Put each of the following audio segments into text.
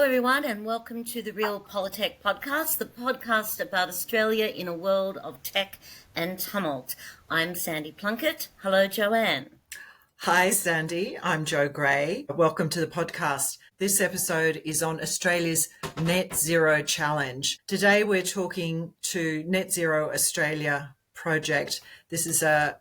everyone, and welcome to the Realpolitech podcast, the podcast about Australia in a world of tech and tumult. I'm Sandy Plunkett. Hello, Joanne. Hi, Sandy. I'm Jo Gray. Welcome to the podcast. This episode is on Australia's Net Zero Challenge. Today, we're talking to Net Zero Australia project. This is a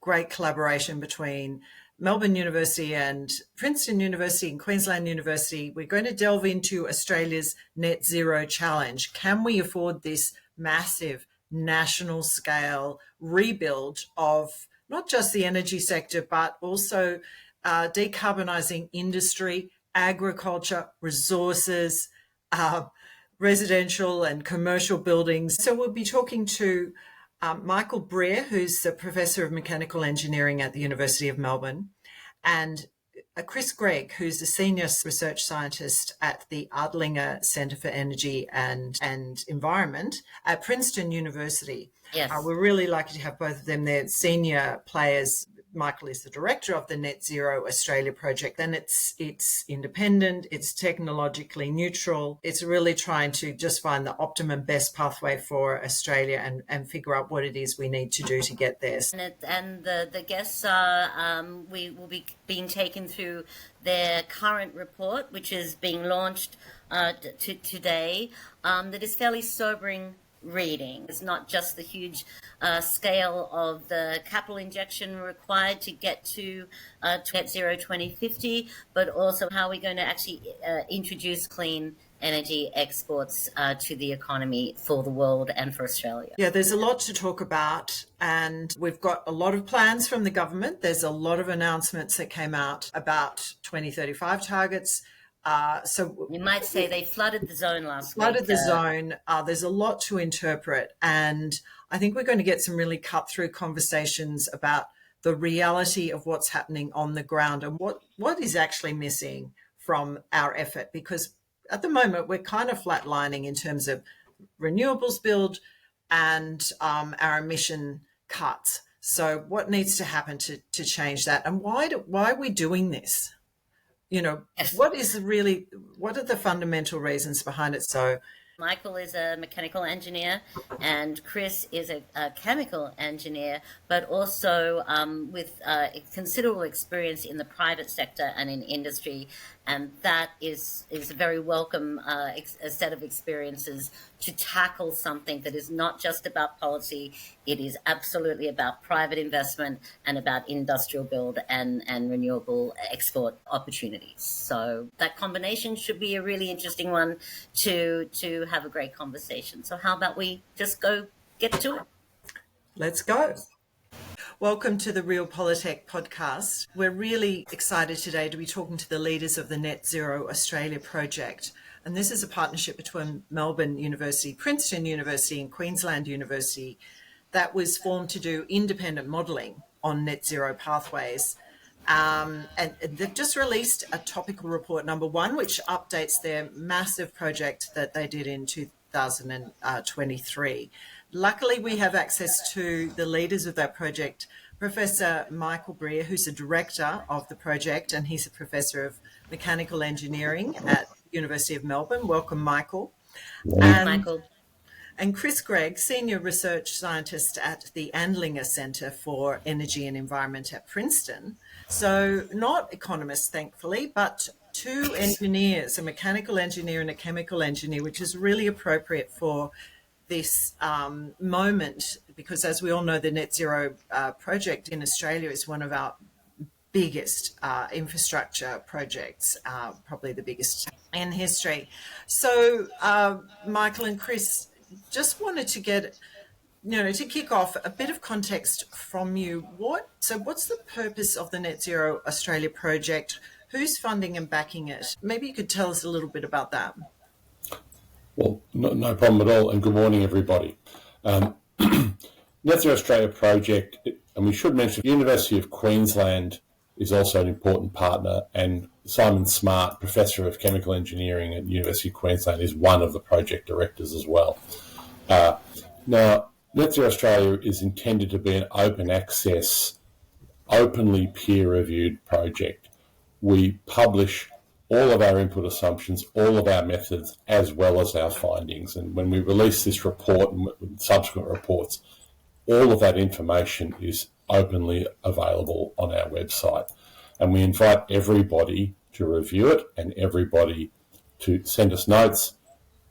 great collaboration between Melbourne University and Princeton University and Queensland University. We're going to delve into Australia's Net Zero Challenge. Can we afford this massive national scale rebuild of not just the energy sector, but also decarbonising industry, agriculture, resources, residential and commercial buildings? So we'll be talking to Michael Brear, who's a Professor of Mechanical Engineering at the University of Melbourne, and Chris Greig, who's a Senior Research Scientist at the Adlinger Centre for Energy and Environment at Princeton University. Yes. We're really lucky to have both of them. They're senior players. Michael is the director of the Net Zero Australia project, and it's independent, it's technologically neutral. It's really trying to just find the optimum best pathway for Australia and figure out what it is we need to do to get there. And the guests are, we will be being taken through their current report, which is being launched today, that is fairly sobering reading. It's not just the huge scale of the capital injection required to get to net zero 2050, but also how we're going to actually introduce clean energy exports to the economy for the world and for Australia. Yeah, there's a lot to talk about, and we've got a lot of plans from the government. There's a lot of announcements that came out about 2035 targets. So you might say they flooded the zone last week. Flooded the zone. There's a lot to interpret, and I think we're going to get some really cut-through conversations about the reality of what's happening on the ground and what is actually missing from our effort, because at the moment we're kind of flatlining in terms of renewables build and our emission cuts. So what needs to happen to change that, and why are we doing this? You know, yes. What are the fundamental reasons behind it? So Michael is a mechanical engineer and Chris is a chemical engineer, but also with considerable experience in the private sector and in industry. And that is a very welcome a set of experiences to tackle something that is not just about policy. It is absolutely about private investment and about industrial build and renewable export opportunities. So that combination should be a really interesting one to have a great conversation. So how about we just go get to it? Let's go. Welcome to the Realpolitech podcast. We're really excited today to be talking to the leaders of the Net Zero Australia project. And this is a partnership between Melbourne University, Princeton University and Queensland University that was formed to do independent modelling on net zero pathways. And they've just released a topical report number 1, which updates their massive project that they did in 2023. Luckily, we have access to the leaders of that project, Professor Michael Brear, who's the director of the project, and he's a professor of mechanical engineering at University of Melbourne. Welcome, Michael. Michael. And Chris Greig, Senior Research Scientist at the Adlinger Centre for Energy and Environment at Princeton. So not economists, thankfully, but 2 engineers, a mechanical engineer and a chemical engineer, which is really appropriate for this moment, because as we all know, the Net Zero project in Australia is one of our biggest infrastructure projects, probably the biggest in history. So Michael and Chris, just wanted to get, to kick off a bit of context from you. What's the purpose of the Net Zero Australia project? Who's funding and backing it? Maybe you could tell us a little bit about that. Well, no problem at all, and good morning, everybody. Net Zero Australia project, and we should mention the University of Queensland is also an important partner, and Simon Smart, Professor of Chemical Engineering at University of Queensland, is one of the project directors as well. Now, Net Zero Australia is intended to be an open access, openly peer-reviewed project. We publish all of our input assumptions, all of our methods, as well as our findings. And when we release this report and subsequent reports, all of that information is openly available on our website. And we invite everybody to review it and everybody to send us notes,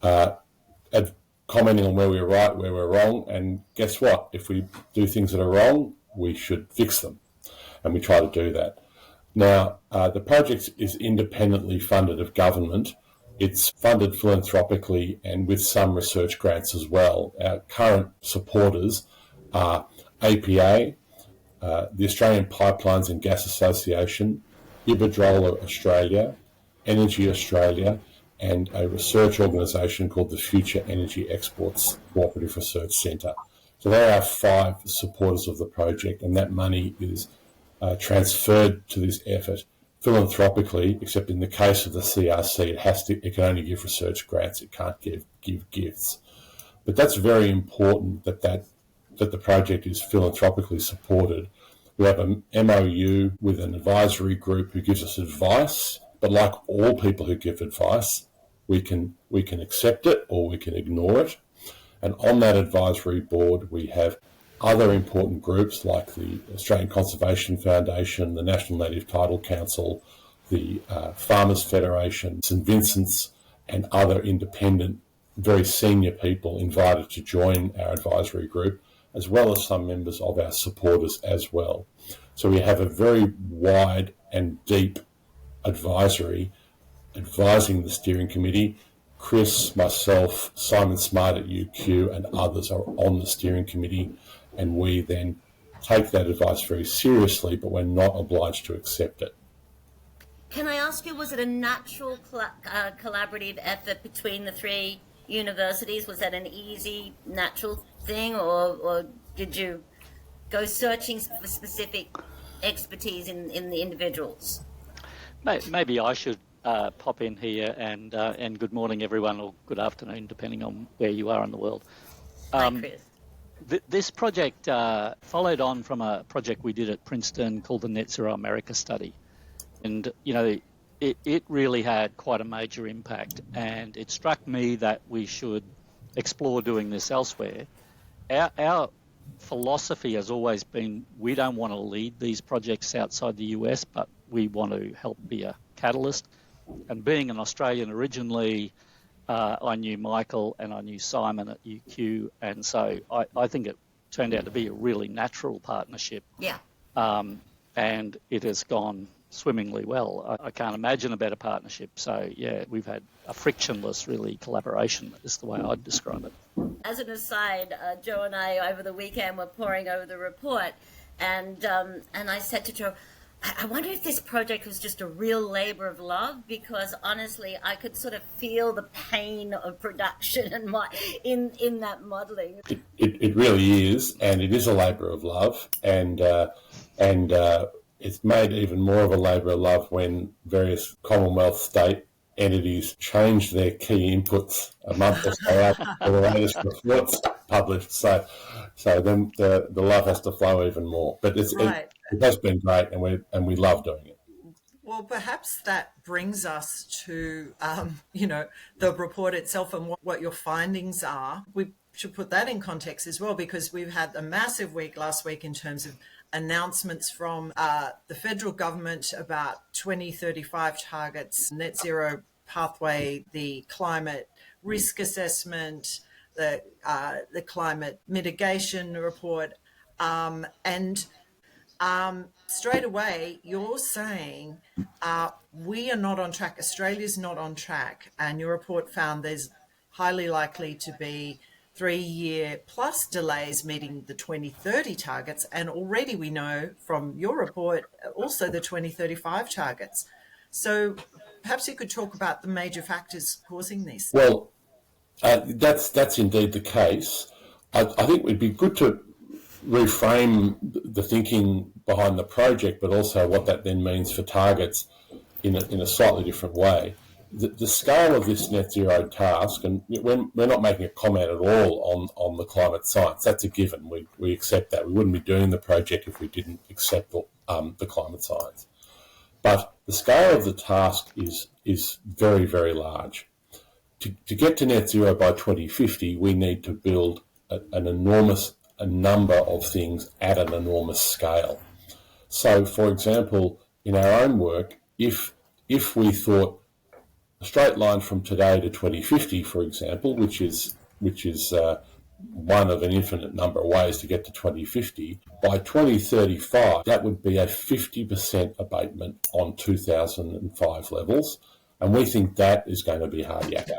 commenting on where we're right, where we're wrong. And guess what? If we do things that are wrong, we should fix them. And we try to do that. Now, the project is independently funded of government. It's funded philanthropically and with some research grants as well. Our current supporters are APA, the Australian Pipelines and Gas Association, Iberdrola Australia, Energy Australia, and a research organisation called the Future Energy Exports Cooperative Research Centre. So there are 5 supporters of the project, and that money is transferred to this effort philanthropically, except in the case of the CRC, it can only give research grants, it can't give gifts. But that's very important that the project is philanthropically supported. We have an MOU with an advisory group who gives us advice, but like all people who give advice, we can accept it or we can ignore it. And on that advisory board, we have other important groups like the Australian Conservation Foundation, the National Native Title Council, the Farmers Federation, St Vincent's, and other independent, very senior people invited to join our advisory group, as well as some members of our supporters as well. So we have a very wide and deep advisory advising the steering committee. Chris, myself, Simon Smart at UQ and others are on the steering committee, and we then take that advice very seriously, but we're not obliged to accept it. Can I ask you, was it a natural collaborative effort between the 3 universities? Was that an easy, natural thing, or did you go searching for specific expertise in the individuals? Maybe I should pop in here, and good morning, everyone, or good afternoon, depending on where you are in the world. Hi, Chris. This project followed on from a project we did at Princeton called the Net Zero America Study. And, you know, it really had quite a major impact. And it struck me that we should explore doing this elsewhere. Our philosophy has always been we don't want to lead these projects outside the US, but we want to help be a catalyst. And being an Australian originally, I knew Michael and I knew Simon at UQ, and so I think it turned out to be a really natural partnership. Yeah. And it has gone swimmingly well. I can't imagine a better partnership. So, yeah, we've had a frictionless, really, collaboration is the way I'd describe it. As an aside, Joe and I over the weekend were poring over the report, and I said to Joe, I wonder if this project was just a real labour of love, because honestly, I could sort of feel the pain of production and in that modelling. It really is, and it is a labour of love, and it's made even more of a labour of love when various Commonwealth state entities change their key inputs a month or so after the latest reports published. So then the love has to flow even more. But Right. It has been great, and we love doing it. Well, perhaps that brings us to, the report itself and what your findings are. We should put that in context as well, because we've had a massive week last week in terms of announcements from the federal government about 2035 targets, net zero pathway, the climate risk assessment, the climate mitigation report, and straight away, you're saying we are not on track. Australia's not on track. And your report found there's highly likely to be 3-year plus delays meeting the 2030 targets. And already we know from your report also the 2035 targets. So perhaps you could talk about the major factors causing this. Well, that's indeed the case. I think it'd be good to reframe the thinking behind the project, but also what that then means for targets in a slightly different way. The scale of this net zero task, and we're not making a comment at all on the climate science. That's a given. We accept that. We wouldn't be doing the project if we didn't accept the climate science. But the scale of the task is is very, very large. To get to net zero by 2050, we need to build an enormous number of things at an enormous scale. So, for example, in our own work, if we thought a straight line from today to 2050, for example, which is one of an infinite number of ways to get to 2050, by 2035, that would be a 50% abatement on 2005 levels, and we think that is going to be hard yakka.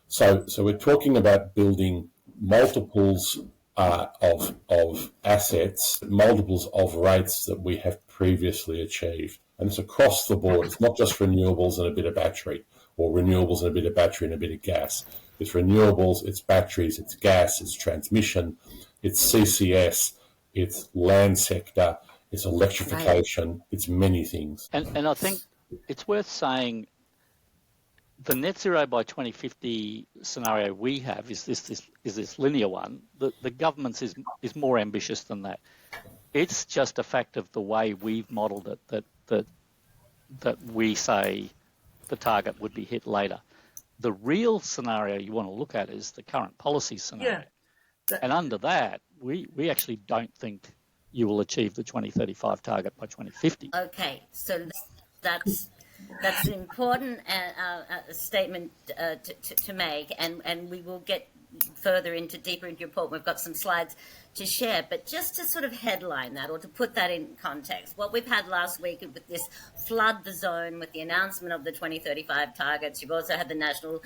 So we're talking about building multiples of assets, multiples of rates that we have previously achieved. And it's across the board. It's not just renewables and a bit of battery, or renewables and a bit of battery and a bit of gas. It's renewables, it's batteries, it's gas, it's transmission, it's CCS, it's land sector, it's electrification, it's many things. And I think it's worth saying the net zero by 2050 scenario we have is this linear one. The government's is more ambitious than that. It's just a fact of the way we've modelled it that we say the target would be hit later. The real scenario you want to look at is the current policy scenario. Yeah. And under that, we actually don't think you will achieve the 2035 target by 2050. Okay, so that's an important statement to make, and we will get deeper into your report. We've got some slides to share, but just to sort of headline that, or to put that in context, what we've had last week with this flood the zone, with the announcement of the 2035 targets, you've also had the National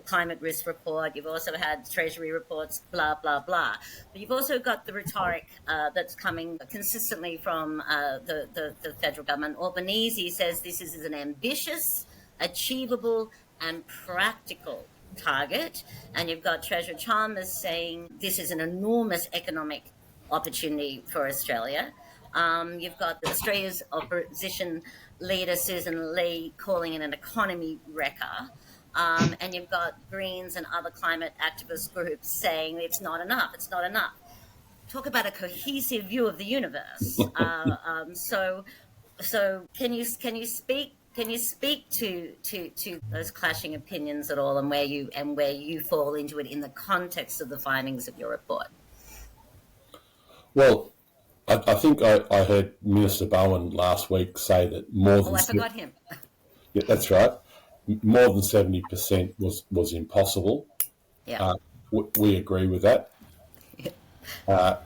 Climate Risk Report, you've also had Treasury reports, blah, blah, blah. But you've also got the rhetoric that's coming consistently from the federal government. Albanese says this is an ambitious, achievable and practical target, and you've got Treasurer Chalmers saying this is an enormous economic opportunity for Australia. You've got Australia's opposition leader Susan Lee calling it an economy wrecker, and you've got Greens and other climate activist groups saying it's not enough. Talk about a cohesive view of the universe. So can you speak? Can you speak to those clashing opinions at all, and where you fall into it in the context of the findings of your report? Well, I think I heard Minister Bowen last week say that more than... Oh, I forgot him. Yeah, that's right. More than 70% was impossible. Yeah. We agree with that.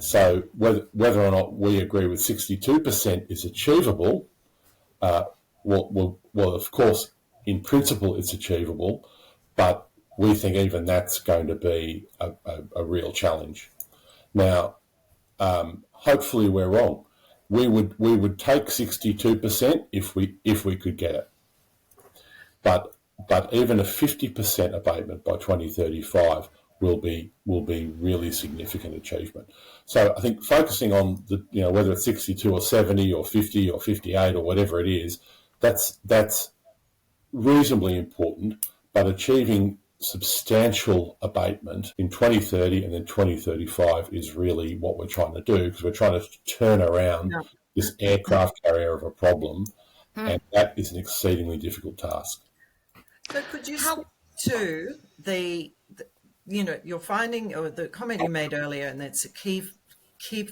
So whether or not we agree with 62% is achievable, well, of course, in principle it's achievable, but we think even that's going to be a real challenge. Now, hopefully we're wrong. We would take 62% if we could get it, but even a 50% abatement by 2035 will be really significant achievement. So I think focusing on whether it's 62 or 70 or 50 or 58 or whatever it is, that's reasonably important, but achieving substantial abatement in 2030 and then 2035 is really what we're trying to do, because we're trying to turn around this aircraft carrier of a problem, and that is an exceedingly difficult task. So could you speak to your finding, or the comment you made earlier, and that's a key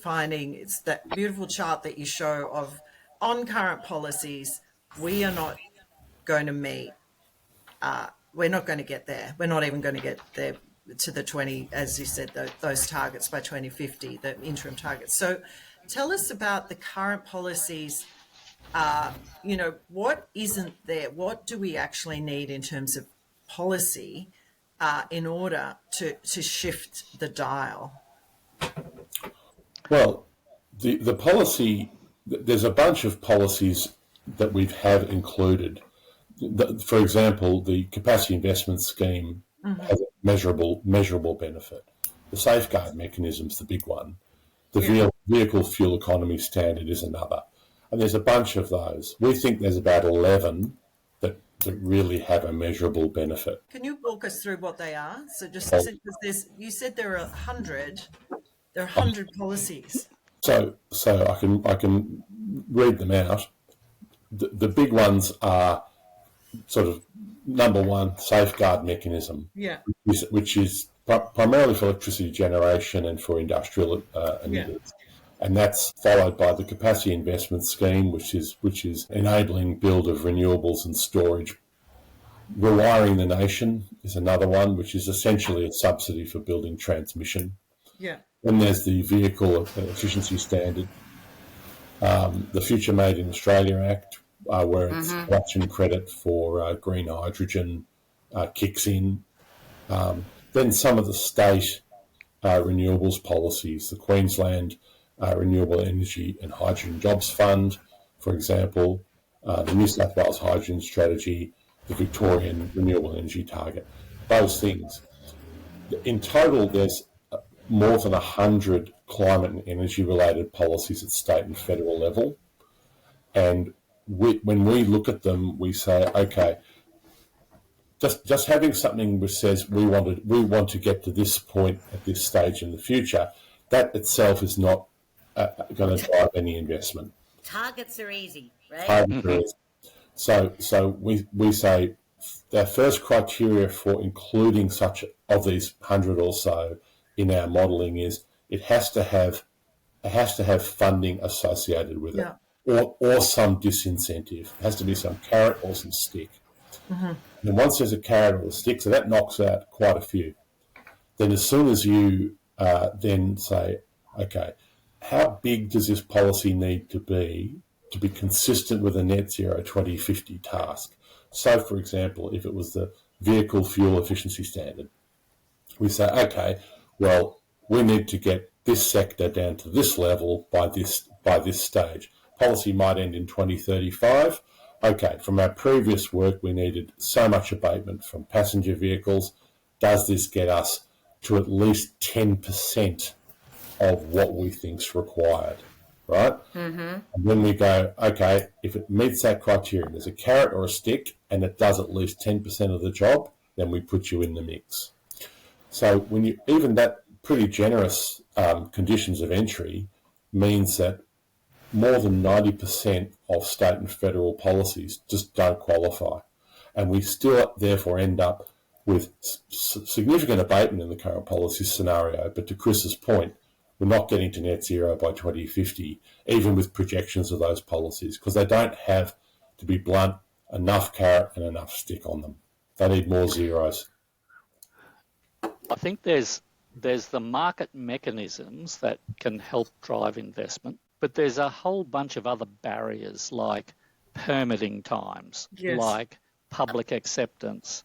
finding. It's that beautiful chart that you show of on current policies, we are not going to meet. We're not going to get there. We're not even going to get there to the 20, as you said, those targets by 2050, the interim targets. So tell us about the current policies. What isn't there? What do we actually need in terms of policy in order to shift the dial? Well, the policy, there's a bunch of policies that we've had included. For example, the capacity investment scheme has a measurable benefit. The safeguard mechanism is the big one. The vehicle fuel economy standard is another. And there's a bunch of those. We think there's about 11 that really have a measurable benefit. Can you walk us through what they are? So because you said there are 100. There are 100 policies. So I can read them out. The big ones are sort of number one safeguard mechanism, Yeah. which is primarily for electricity generation and for industrial emitters. And that's followed by the capacity investment scheme, which is enabling build of renewables and storage. Rewiring the nation is another one, which is essentially a subsidy for building transmission. Yeah. Then there's the vehicle efficiency standard, the Future Made in Australia Act, where it's production credit for green hydrogen kicks in. Then some of the state renewables policies, the Queensland Renewable Energy and Hydrogen Jobs Fund, for example, the New South Wales Hydrogen Strategy, the Victorian Renewable Energy Target, those things. In total, there's more than 100 climate and energy-related policies at state and federal level. And when we look at them, we say, okay, just having something which says we want to get to this point at this stage in the future, that itself is not going to drive any investment. Targets are easy, right? So we say the first criteria for including such of these 100 or so in our modelling is it has to have funding associated with it, or some disincentive. It has to be some carrot or some stick. And once there's a carrot or a stick, so that knocks out quite a few. Then as soon as you then say, okay, how big does this policy need to be consistent with a net zero 2050 task? So, for example, if it was the vehicle fuel efficiency standard, we say, okay, well, we need to get this sector down to this level by this stage. Policy might end in 2035. Okay, from our previous work, we needed so much abatement from passenger vehicles. Does this get us to at least 10% of what we think's required, right? And then we go, okay, if it meets that criteria, there's a carrot or a stick, and it does at least 10% of the job, then we put you in the mix. So when you even that pretty generous conditions of entry means that more than 90% of state and federal policies just don't qualify. And we still therefore end up with significant abatement in the current policy scenario. But to Chris's point, we're not getting to net zero by 2050, even with projections of those policies, because they don't have, to be blunt, enough carrot and enough stick on them. They need more zeros. I think there's the market mechanisms that can help drive investment, but there's a whole bunch of other barriers like permitting times, like public acceptance,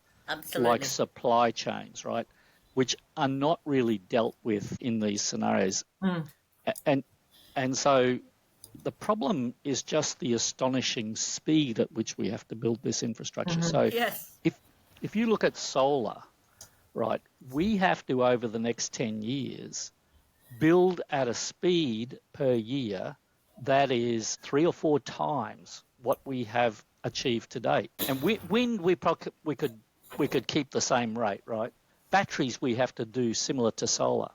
like supply chains, right, which are not really dealt with in these scenarios. And so the problem is just the astonishing speed at which we have to build this infrastructure. So if you look at solar, right, we have to, over the next 10 years, build at a speed per year that is 3 or 4 times what we have achieved to date. And wind, we could keep the same rate, right? Batteries we have to do similar to solar.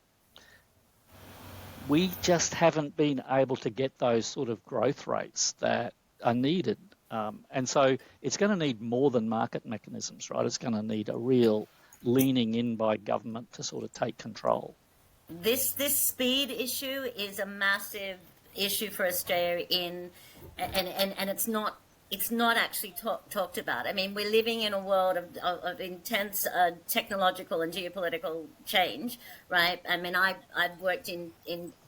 We just haven't been able to get those sort of growth rates that are needed. And so it's going to need more than market mechanisms, right? It's going to need a real leaning in by government to sort of take control. This speed issue is a massive issue for Australia and it's not actually talked about. I mean, we're living in a world of intense technological and geopolitical change, right? I mean, I've worked in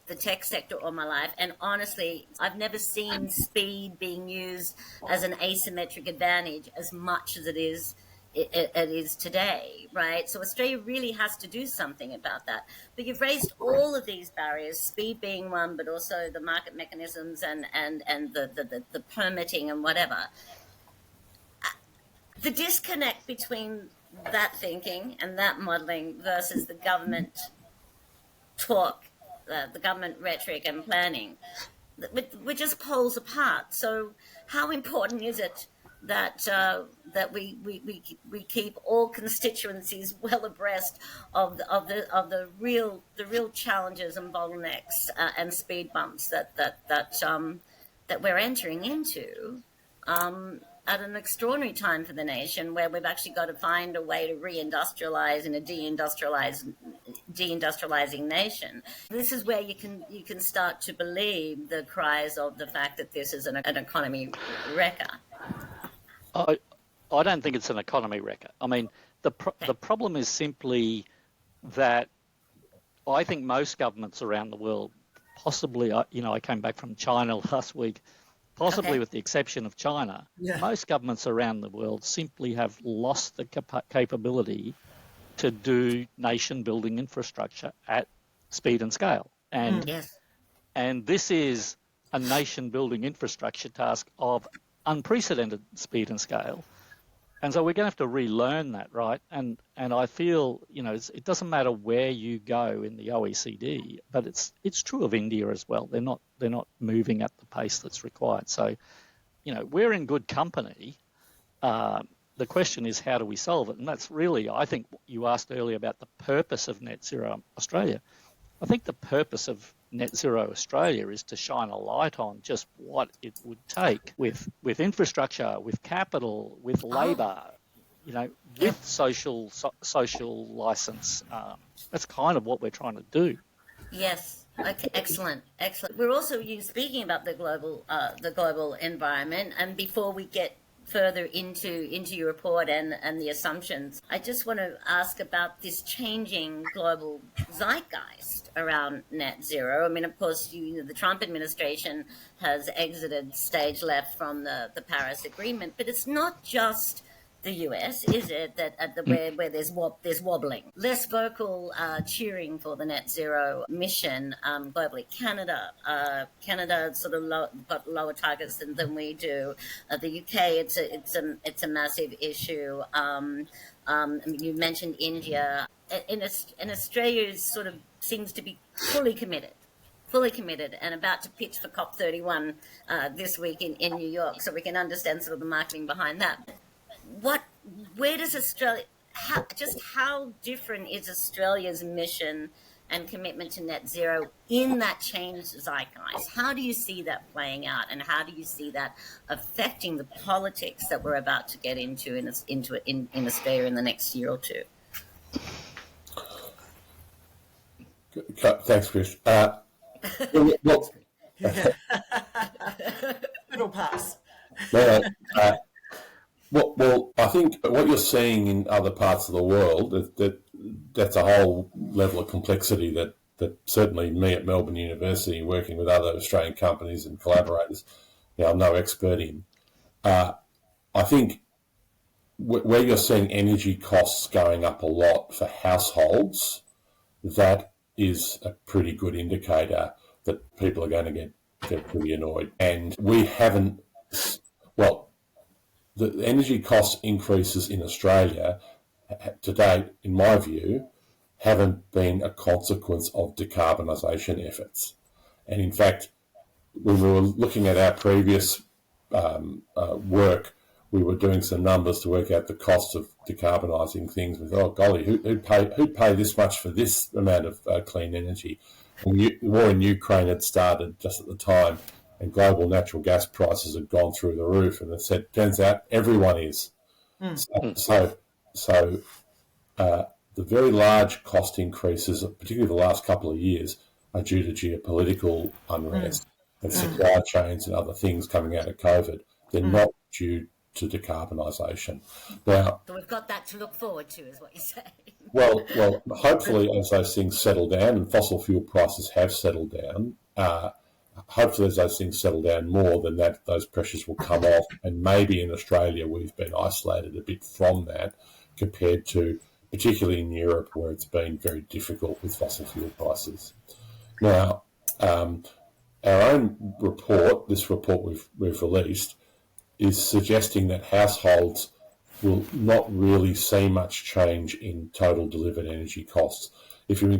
the tech sector all my life, and honestly, I've never seen speed being used as an asymmetric advantage as much as it is today, right? So Australia really has to do something about that. But you've raised all of these barriers, speed being one, but also the market mechanisms and the permitting and whatever. The disconnect between that thinking and that modelling versus the government talk, the government rhetoric and planning, we're just poles apart. So how important is it that we keep all constituencies well abreast of the real challenges and bottlenecks and speed bumps that we're entering into, at an extraordinary time for the nation, where we've actually got to find a way to reindustrialize in a deindustrializing nation. This is where you can start to believe the cries of the fact that this is an economy wrecker. I don't think it's an economy wrecker. I mean, the problem is simply that I think most governments around the world, possibly, I came back from China last week, possibly with the exception of China, most governments around the world simply have lost the capability to do nation-building infrastructure at speed and scale. And this is a nation-building infrastructure task of unprecedented speed and scale. And so we're going to have to relearn that, right? And I feel, it doesn't matter where you go in the OECD, but it's true of India as well. They're not moving at the pace that's required. So, we're in good company. The question is, how do we solve it? And that's really, I think, you asked earlier about the purpose of Net Zero Australia. I think the purpose of Net Zero Australia is to shine a light on just what it would take with infrastructure, with capital, with labour, with social licence. That's kind of what we're trying to do. Yes. Okay. Excellent. We're also speaking about the global environment, and before we get further into your report and the assumptions, I just want to ask about this changing global zeitgeist around net zero. I mean, of course, the Trump administration has exited stage left from the Paris Agreement, but it's not just the US, is it, that where there's wobbling? Less vocal cheering for the net zero mission globally. Canada sort of got lower targets than we do. The UK, it's a massive issue. You mentioned India. In Australia, sort of seems to be fully committed and about to pitch for COP31 this week in New York, so we can understand sort of the marketing behind that. Where does Australia, how different is Australia's mission and commitment to net zero in that changed zeitgeist? How do you see that playing out, and how do you see that affecting the politics that we're about to get into in Australia in the next year or two? Thanks, Chris. It'll pass. Well, I think what you're seeing in other parts of the world, that's a whole level of complexity that certainly me at Melbourne University, working with other Australian companies and collaborators, I'm no expert in. I think where you're seeing energy costs going up a lot for households, that is a pretty good indicator that people are going to get pretty annoyed. And we haven't, the energy cost increases in Australia to date, in my view, haven't been a consequence of decarbonisation efforts. And in fact, when we were looking at our previous work, we were doing some numbers to work out the cost of decarbonising things. We thought, oh golly, who'd pay this much for this amount of clean energy? And the war in Ukraine had started just at the time, and global natural gas prices had gone through the roof. And it said, turns out everyone is. So the very large cost increases, particularly the last couple of years, are due to geopolitical unrest and supply chains and other things coming out of COVID. They're not due to decarbonisation. Now, so we've got that to look forward to, is what you're saying. Well, hopefully as those things settle down, and fossil fuel prices have settled down, hopefully as those things settle down more, then those pressures will come off. And maybe in Australia we've been isolated a bit from that compared to, particularly in Europe, where it's been very difficult with fossil fuel prices. Now, our own report, this report we've released, is suggesting that households will not really see much change in total delivered energy costs. If you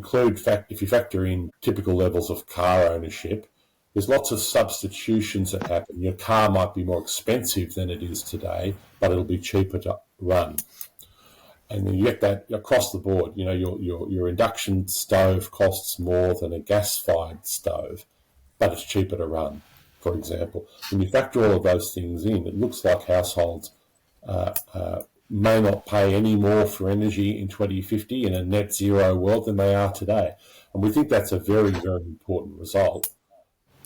factor in typical levels of car ownership, there's lots of substitutions that happen. Your car might be more expensive than it is today, but it'll be cheaper to run. And then you get that across the board. Your induction stove costs more than a gas-fired stove, but it's cheaper to run. for example. When you factor all of those things in, it looks like households may not pay any more for energy in 2050 in a net zero world than they are today. And we think that's a very, very important result,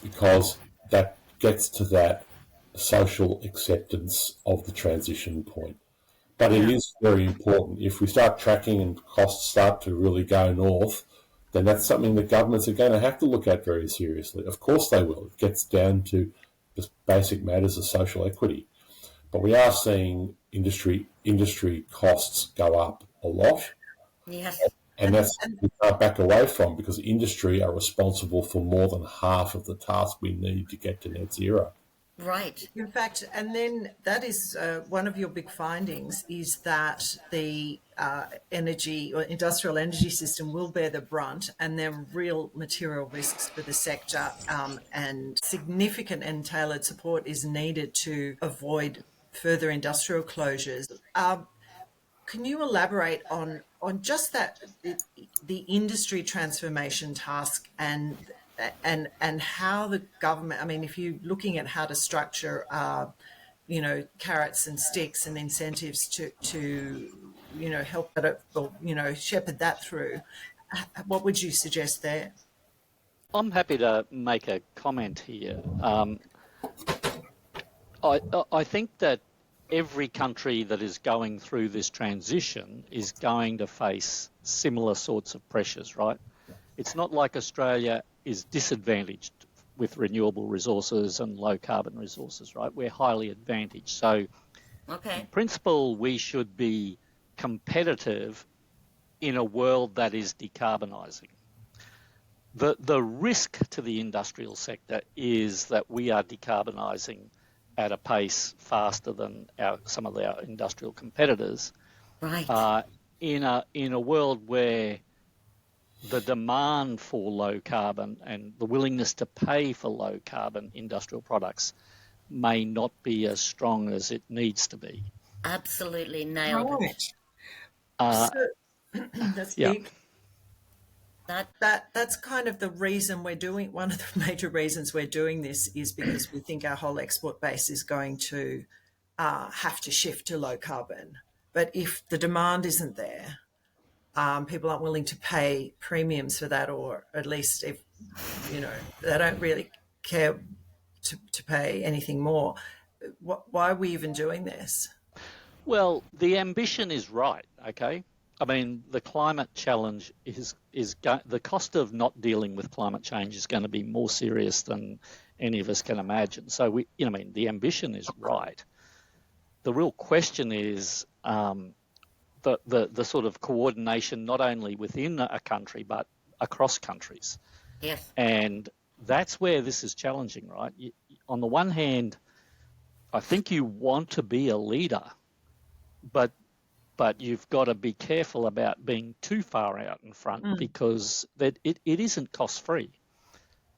because that gets to that social acceptance of the transition point. But it is very important. If we start tracking and costs start to really go north, then that's something that governments are going to have to look at very seriously. Of course they will. It gets down to just basic matters of social equity. But we are seeing industry costs go up a lot. Yes. And that's we can't back away from, because industry are responsible for more than half of the task we need to get to net zero. Right. In fact, and then that is one of your big findings, is that the energy or industrial energy system will bear the brunt, and there are real material risks for the sector, and significant and tailored support is needed to avoid further industrial closures. Can you elaborate on just that, the industry transformation task, and how the government, I mean, if you're looking at how to structure, carrots and sticks and incentives to help that, or, shepherd that through, what would you suggest there? I'm happy to make a comment here. I think that every country that is going through this transition is going to face similar sorts of pressures, right? It's not like Australia is disadvantaged with renewable resources and low carbon resources, right? We're highly advantaged. So in principle, we should be competitive in a world that is decarbonising. The risk to the industrial sector is that we are decarbonising at a pace faster than some of our industrial competitors. Right. In a world where the demand for low carbon and the willingness to pay for low carbon industrial products may not be as strong as it needs to be. Absolutely nailed it. That's big. That's kind of the reason we're doing, one of the major reasons we're doing this is because we think our whole export base is going to have to shift to low carbon. But if the demand isn't there, people aren't willing to pay premiums for that, or at least if, they don't really care to pay anything more. Why are we even doing this? Well, the ambition is right, okay? I mean, the climate challenge is the cost of not dealing with climate change is going to be more serious than any of us can imagine. So the ambition is right. The real question is the sort of coordination, not only within a country but across countries. Yes. And that's where this is challenging, right? On the one hand, I think you want to be a leader, but you've got to be careful about being too far out in front, because it isn't cost-free.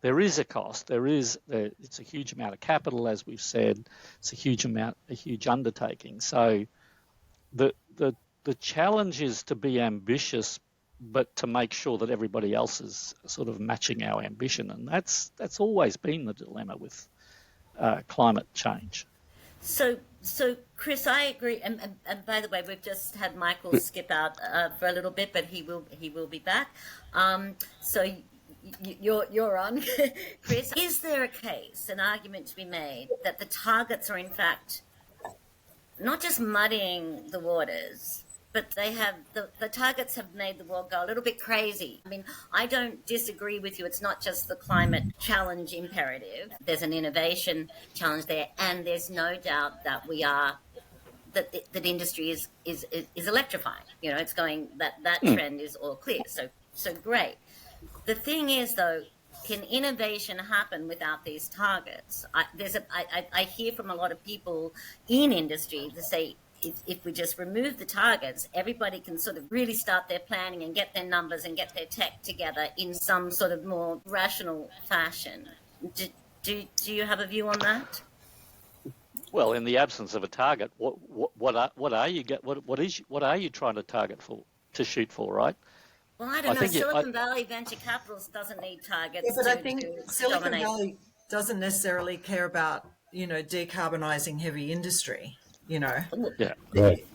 There is a cost. It's a huge amount of capital, as we've said. It's a huge undertaking. So the challenge is to be ambitious, but to make sure that everybody else is sort of matching our ambition, and that's always been the dilemma with climate change. So, Chris, I agree. And by the way, we've just had Michael skip out for a little bit, but he will be back. So you're on, Chris. Is there a case, an argument to be made, that the targets are in fact not just muddying the waters, but they have the targets have made the world go a little bit crazy? I mean, I don't disagree with you. It's not just the climate challenge imperative. There's an innovation challenge there, and there's no doubt that that industry is electrifying. It's going that trend is all clear. So great. The thing is, though, can innovation happen without these targets? I hear from a lot of people in industry to say, if we just remove the targets, everybody can sort of really start their planning and get their numbers and get their tech together in some sort of more rational fashion. Do you have a view on that? Well, in the absence of a target, what are you trying to target for, to shoot for, right? Well, I don't know. Silicon Valley venture capitals doesn't need targets. Yeah, but I think Silicon Valley doesn't necessarily care about, decarbonising heavy industry, Yeah. Great.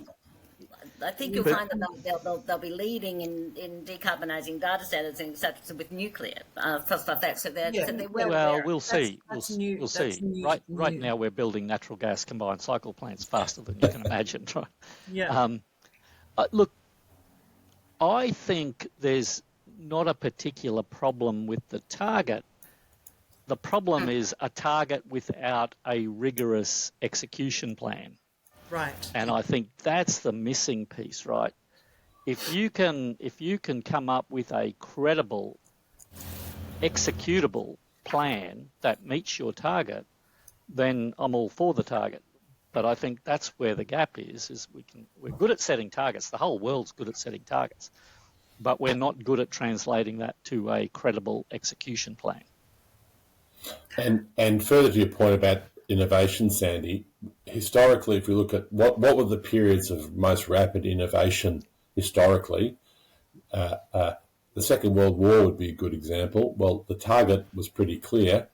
I think you'll find that they'll be leading in decarbonising data centers and such with nuclear stuff like that. So they're well Well, aware. we'll see. That's We'll, new. we'll That's see. new. Right now, we're building natural gas combined cycle plants faster than you can imagine. Right? Yeah. Look, I think there's not a particular problem with the target. The problem is a target without a rigorous execution plan. Right. And I think that's the missing piece, right? If you can come up with a credible, executable plan that meets your target, then I'm all for the target. But I think that's where the gap is we're good at setting targets. The whole world's good at setting targets, but we're not good at translating that to a credible execution plan. And further to your point about innovation, Sandy, historically, if we look at what were the periods of most rapid innovation historically, the Second World War would be a good example. Well, the target was pretty clear,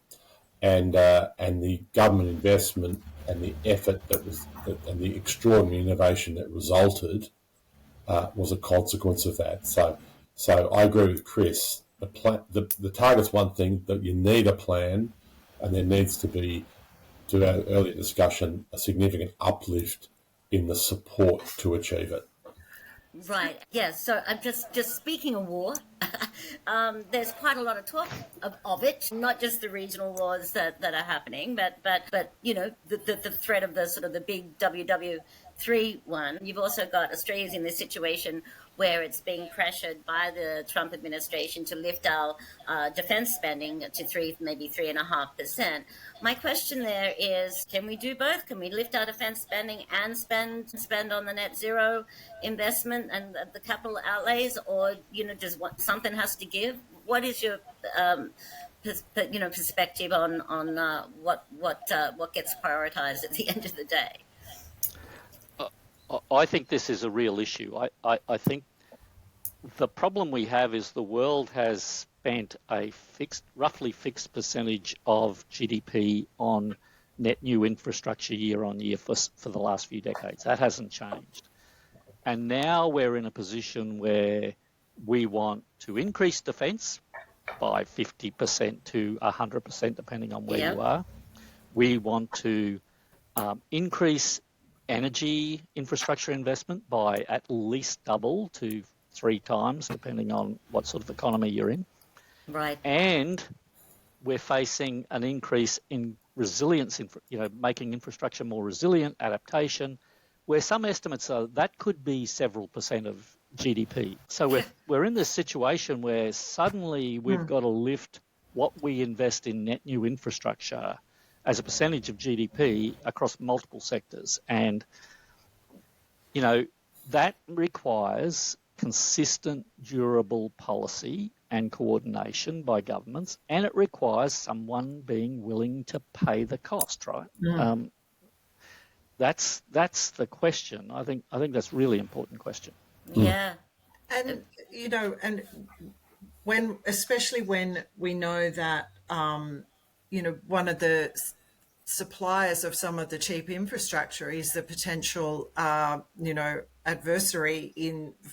and the government investment and the effort and the extraordinary innovation that resulted was a consequence of that. So I agree with Chris. The target's one thing, that you need a plan, and there needs to be, to our earlier discussion, a significant uplift in the support to achieve it. Right. Yeah. So I'm just speaking of war. There's quite a lot of talk of it, not just the regional wars that are happening, but the threat of the sort of the big WW3 one. You've also got Australia's in this situation where it's being pressured by the Trump administration to lift our defence spending to maybe 3.5%. My question there is, can we do both? Can we lift our defence spending and spend on the net zero investment and the capital outlays, or does something has to give? What is your perspective on what gets prioritised at the end of the day? I think this is a real issue. I think the problem we have is the world has spent a roughly fixed percentage of GDP on net new infrastructure year on year for the last few decades. That hasn't changed. And now we're in a position where we want to increase defence by 50% to 100%, depending on where you are. We want to increase energy infrastructure investment by at least double to 3 times, depending on what sort of economy you're in. Right. And we're facing an increase in resilience, making infrastructure more resilient, adaptation, where some estimates are that could be several percent of GDP. So we're in this situation where suddenly we've got to lift what we invest in net new infrastructure as a percentage of GDP across multiple sectors. And, that requires consistent, durable policy and coordination by governments, and it requires someone being willing to pay the cost, right? That's the question. I think that's a really important question. Yeah. And, especially when we know that, one of the suppliers of some of the cheap infrastructure is the potential, adversary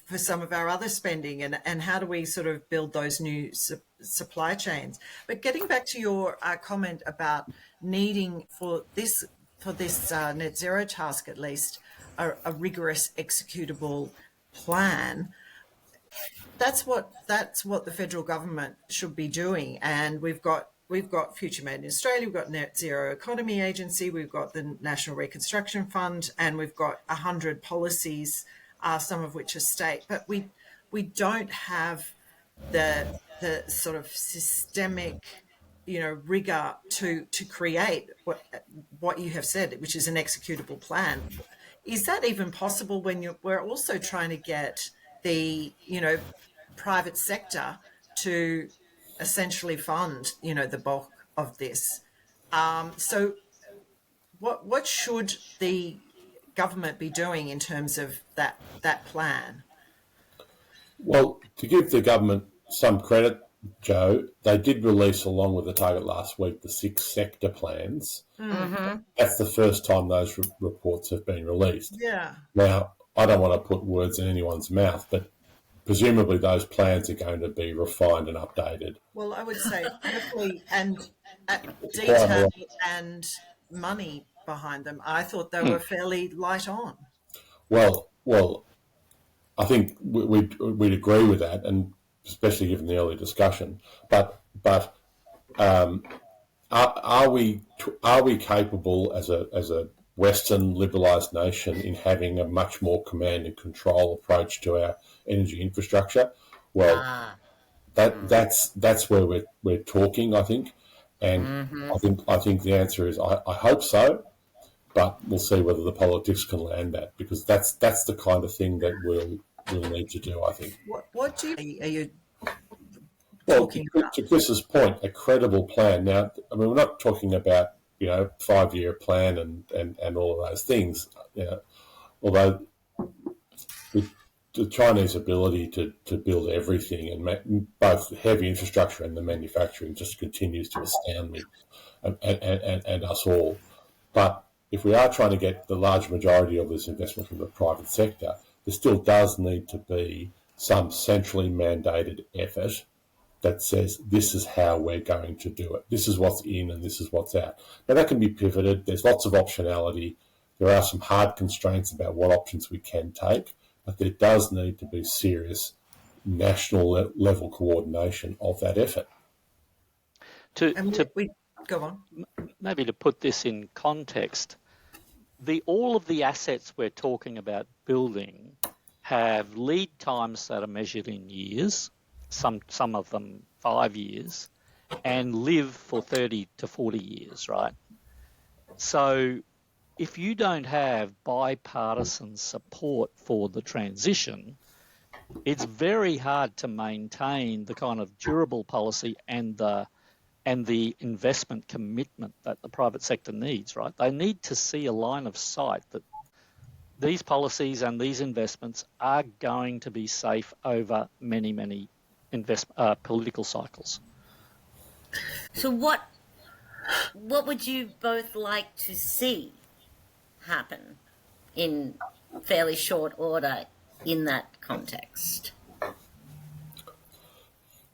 for some of our other spending, and how do we sort of build those new supply chains? But getting back to your comment about needing for this net zero task, at least a rigorous executable plan. That's what the federal government should be doing, and we've got Future Made in Australia, we've got Net Zero Economy Agency, we've got the National Reconstruction Fund, and we've got 100 policies, some of which are state. But we don't have the sort of systemic, rigor to create what you have said, which is an executable plan. Is that even possible when we're also trying to get the private sector to essentially fund the bulk of this? So what should the government be doing in terms of that plan? Well, to give the government some credit, Joe, they did release, along with the target last week, the 6 sector plans. Mm-hmm. That's the first time those reports have been released. Yeah. Now, I don't want to put words in anyone's mouth, but presumably those plans are going to be refined and updated. Well, I would say carefully and Quite detail right. and money behind them. I thought they were fairly light on. Well, I think we'd agree with that, and especially given the early discussion. But are we capable as a Western liberalised nation in having a much more command and control approach to our energy infrastructure? Well, Ah. that's where we're talking, I think, and Mm-hmm. I think the answer is I hope so, but we'll see whether the politics can land that, because that's the kind of thing that we'll need to do, I think. What do you are you Well, talking about? to Chris's point, a credible plan. Now, I mean, we're not talking about 5-year plan and all of those things. Although the Chinese ability to build everything and both heavy infrastructure and the manufacturing just continues to astound me and us all. But if we are trying to get the large majority of this investment from the private sector, there still does need to be some centrally mandated effort that says this is how we're going to do it. This is what's in and this is what's out. Now, that can be pivoted. There's lots of optionality. There are some hard constraints about what options we can take, but there does need to be serious national level coordination of that effort. We go on. Maybe to put this in context, all of the assets we're talking about building have lead times that are measured in years, some of them 5 years, and live for 30 to 40 years, right? So if you don't have bipartisan support for the transition, it's very hard to maintain the kind of durable policy and the investment commitment that the private sector needs, right? They need to see a line of sight that these policies and these investments are going to be safe over many, many political cycles. So what would you both like to see happen in fairly short order in that context?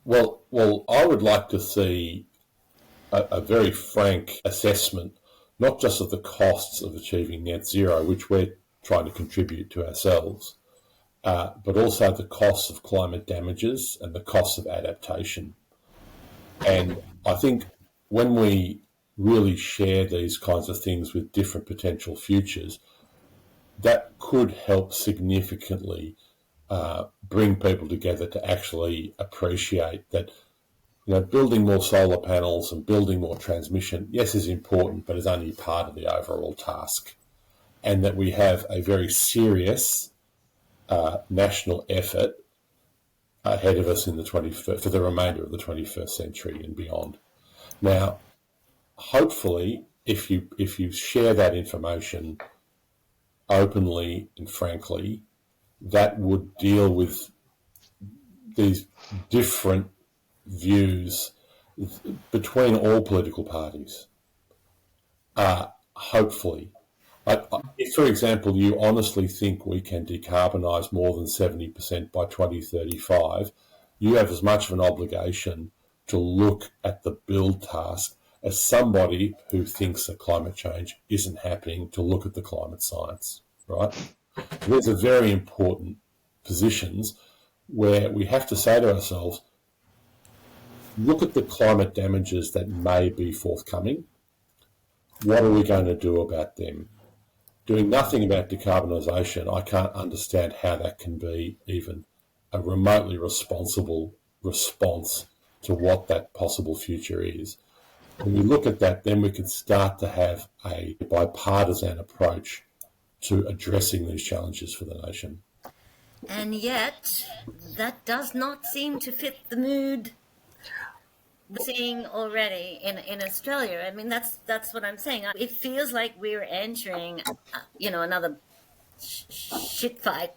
Well, I would like to see a very frank assessment, not just of the costs of achieving net zero, which we're trying to contribute to ourselves, but also the costs of climate damages and the costs of adaptation. And I think when we really share these kinds of things with different potential futures, that could help significantly bring people together to actually appreciate that building more solar panels and building more transmission, yes, is important, but is only part of the overall task. And that we have a very serious national effort ahead of us in the 21st, for the remainder of the 21st century and beyond. Now, hopefully, if you share that information openly and frankly, that would deal with these different views between all political parties. Hopefully. If, for example, you honestly think we can decarbonise more than 70% by 2035, you have as much of an obligation to look at the build task as somebody who thinks that climate change isn't happening, to look at the climate science, right? These are very important positions where we have to say to ourselves, look at the climate damages that may be forthcoming. What are we going to do about them? Doing nothing about decarbonisation, I can't understand how that can be even a remotely responsible response to what that possible future is. When we look at that, then we can start to have a bipartisan approach to addressing these challenges for the nation. And yet, that does not seem to fit the mood we're seeing already in Australia. I mean, that's what I'm saying. It feels like we're entering, another shit fight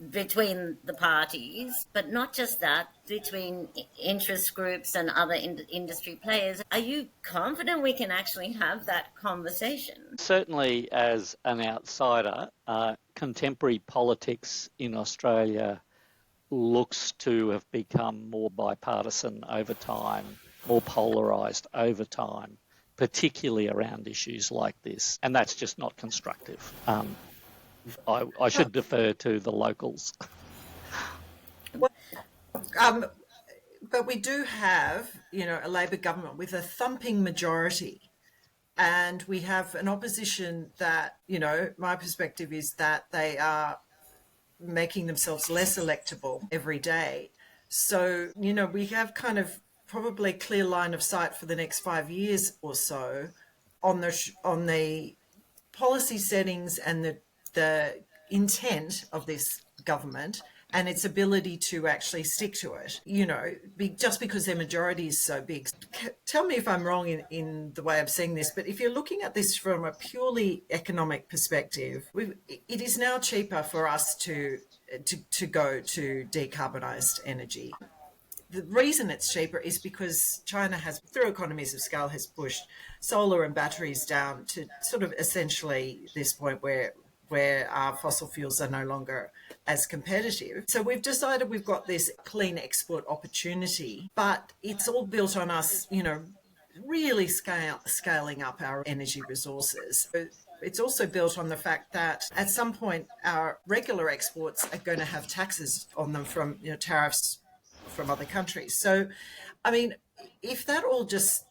between the parties, but not just that, between interest groups and other industry players. Are you confident we can actually have that conversation? Certainly, as an outsider, contemporary politics in Australia looks to have become more bipartisan over time, more polarised over time, particularly around issues like this. And that's just not constructive. I should defer to the locals. But we do have, a Labor government with a thumping majority. And we have an opposition that, my perspective is that they are making themselves less electable every day. So, we have kind of probably clear line of sight for the next 5 years or so on the policy settings and the intent of this government and its ability to actually stick to it, just because their majority is so big. Tell me if I'm wrong in the way of seeing this, but if you're looking at this from a purely economic perspective, it is now cheaper for us to go to decarbonised energy. The reason it's cheaper is because China has, through economies of scale, has pushed solar and batteries down to sort of essentially this point where our fossil fuels are no longer as competitive. So we've decided we've got this clean export opportunity, but it's all built on us, really scaling up our energy resources. It's also built on the fact that at some point our regular exports are going to have taxes on them from tariffs from other countries. So, I mean, if that all just...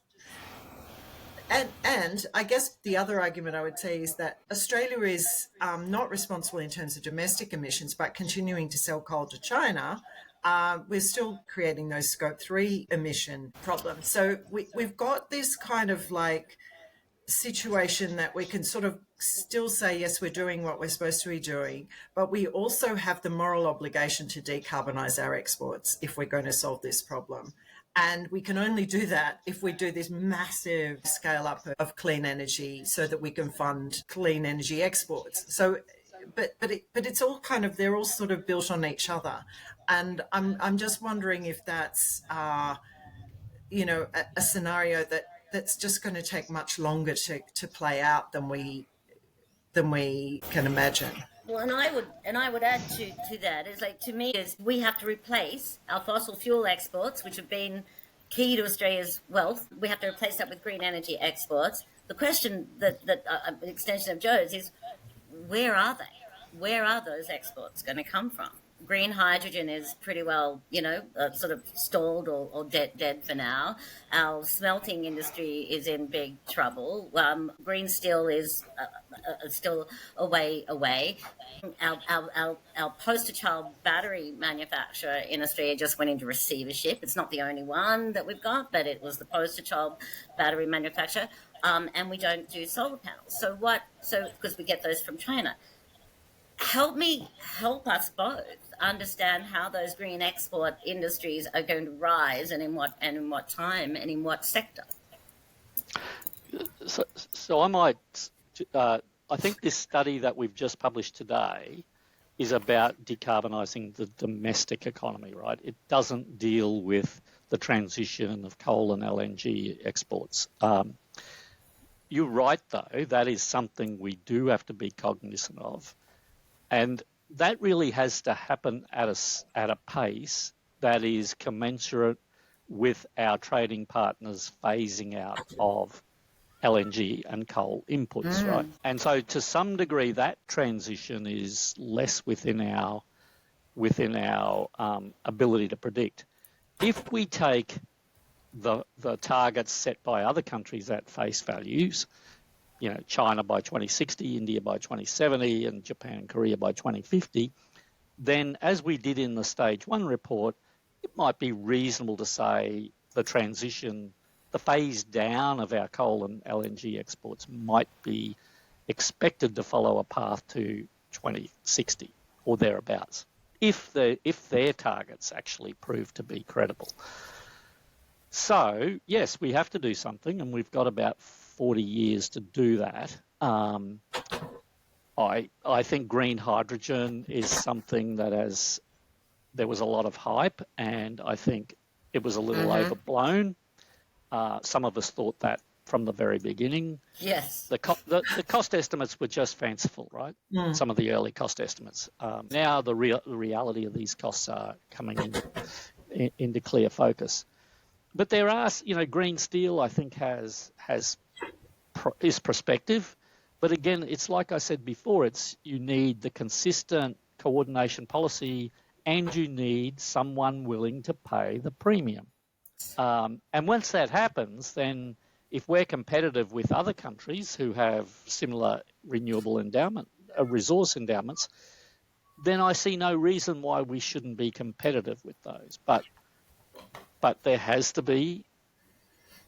And I guess the other argument I would say is that Australia is not responsible in terms of domestic emissions, but continuing to sell coal to China, we're still creating those Scope 3 emission problems. So we've got this kind of like situation that we can sort of still say, yes, we're doing what we're supposed to be doing, but we also have the moral obligation to decarbonise our exports if we're going to solve this problem. And we can only do that if we do this massive scale up of clean energy so that we can fund clean energy exports. So, but it's all kind of, they're all sort of built on each other. And I'm just wondering if that's, a scenario that's just going to take much longer to play out than we can imagine. Well, and I would add to that is, like, to me, is we have to replace our fossil fuel exports, which have been key to Australia's wealth. We have to replace that with green energy exports. The question that an extension of Joe's is, where are they? Where are those exports going to come from? Green hydrogen is pretty well, sort of stalled or dead for now. Our smelting industry is in big trouble. Green steel is still a way away. Our poster child battery manufacturer in Australia just went into receivership. It's not the only one that we've got, but it was the poster child battery manufacturer. And we don't do solar panels. So because we get those from China. Help us both understand how those green export industries are going to rise, and in what time and in what sector. So I might. I think this study that we've just published today is about decarbonising the domestic economy, right? It doesn't deal with the transition of coal and LNG exports. You're right, though. That is something we do have to be cognizant of. And that really has to happen at a pace that is commensurate with our trading partners phasing out of LNG and coal inputs, right? And so to some degree, that transition is less within our ability to predict. If we take the targets set by other countries at face values, China by 2060, India by 2070, and Japan, Korea by 2050, then as we did in the Stage 1 report, it might be reasonable to say the transition, the phase down of our coal and LNG exports might be expected to follow a path to 2060 or thereabouts, if their targets actually prove to be credible. So, yes, we have to do something, and we've got about 40 years to do that. I think green hydrogen is something that there was a lot of hype, and I think it was a little overblown. Some of us thought that from the very beginning. Yes. The cost estimates were just fanciful, right? Some of the early cost estimates. Now the reality of these costs are coming into clear focus. But there are, green steel, I think, is prospective. But again, it's like I said before, you need the consistent coordination policy, and you need someone willing to pay the premium. And once that happens, then if we're competitive with other countries who have similar renewable resource endowments, then I see no reason why we shouldn't be competitive with those. But there has to be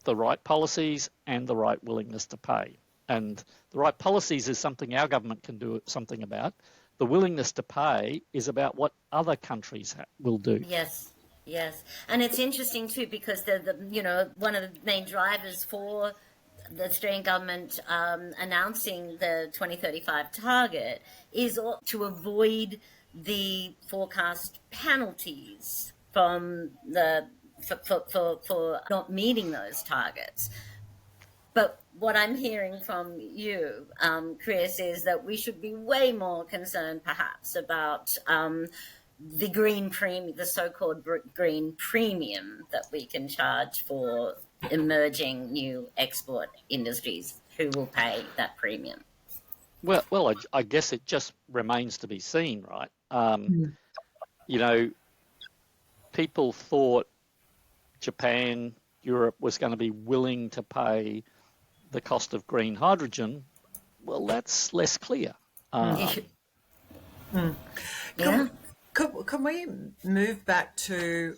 the right policies and the right willingness to pay. And the right policies is something our government can do something about. The willingness to pay is about what other countries will do. Yes, yes. And it's interesting too, because one of the main drivers for the Australian government announcing the 2035 target is to avoid the forecast penalties from for not meeting those targets. But what I'm hearing from you, Chris, is that we should be way more concerned, perhaps, about the green premium, the so-called green premium that we can charge for emerging new export industries. Who will pay that premium? Well, I guess it just remains to be seen, right? People thought Japan, Europe was going to be willing to pay the cost of green hydrogen. Well, that's less clear. Can we move back to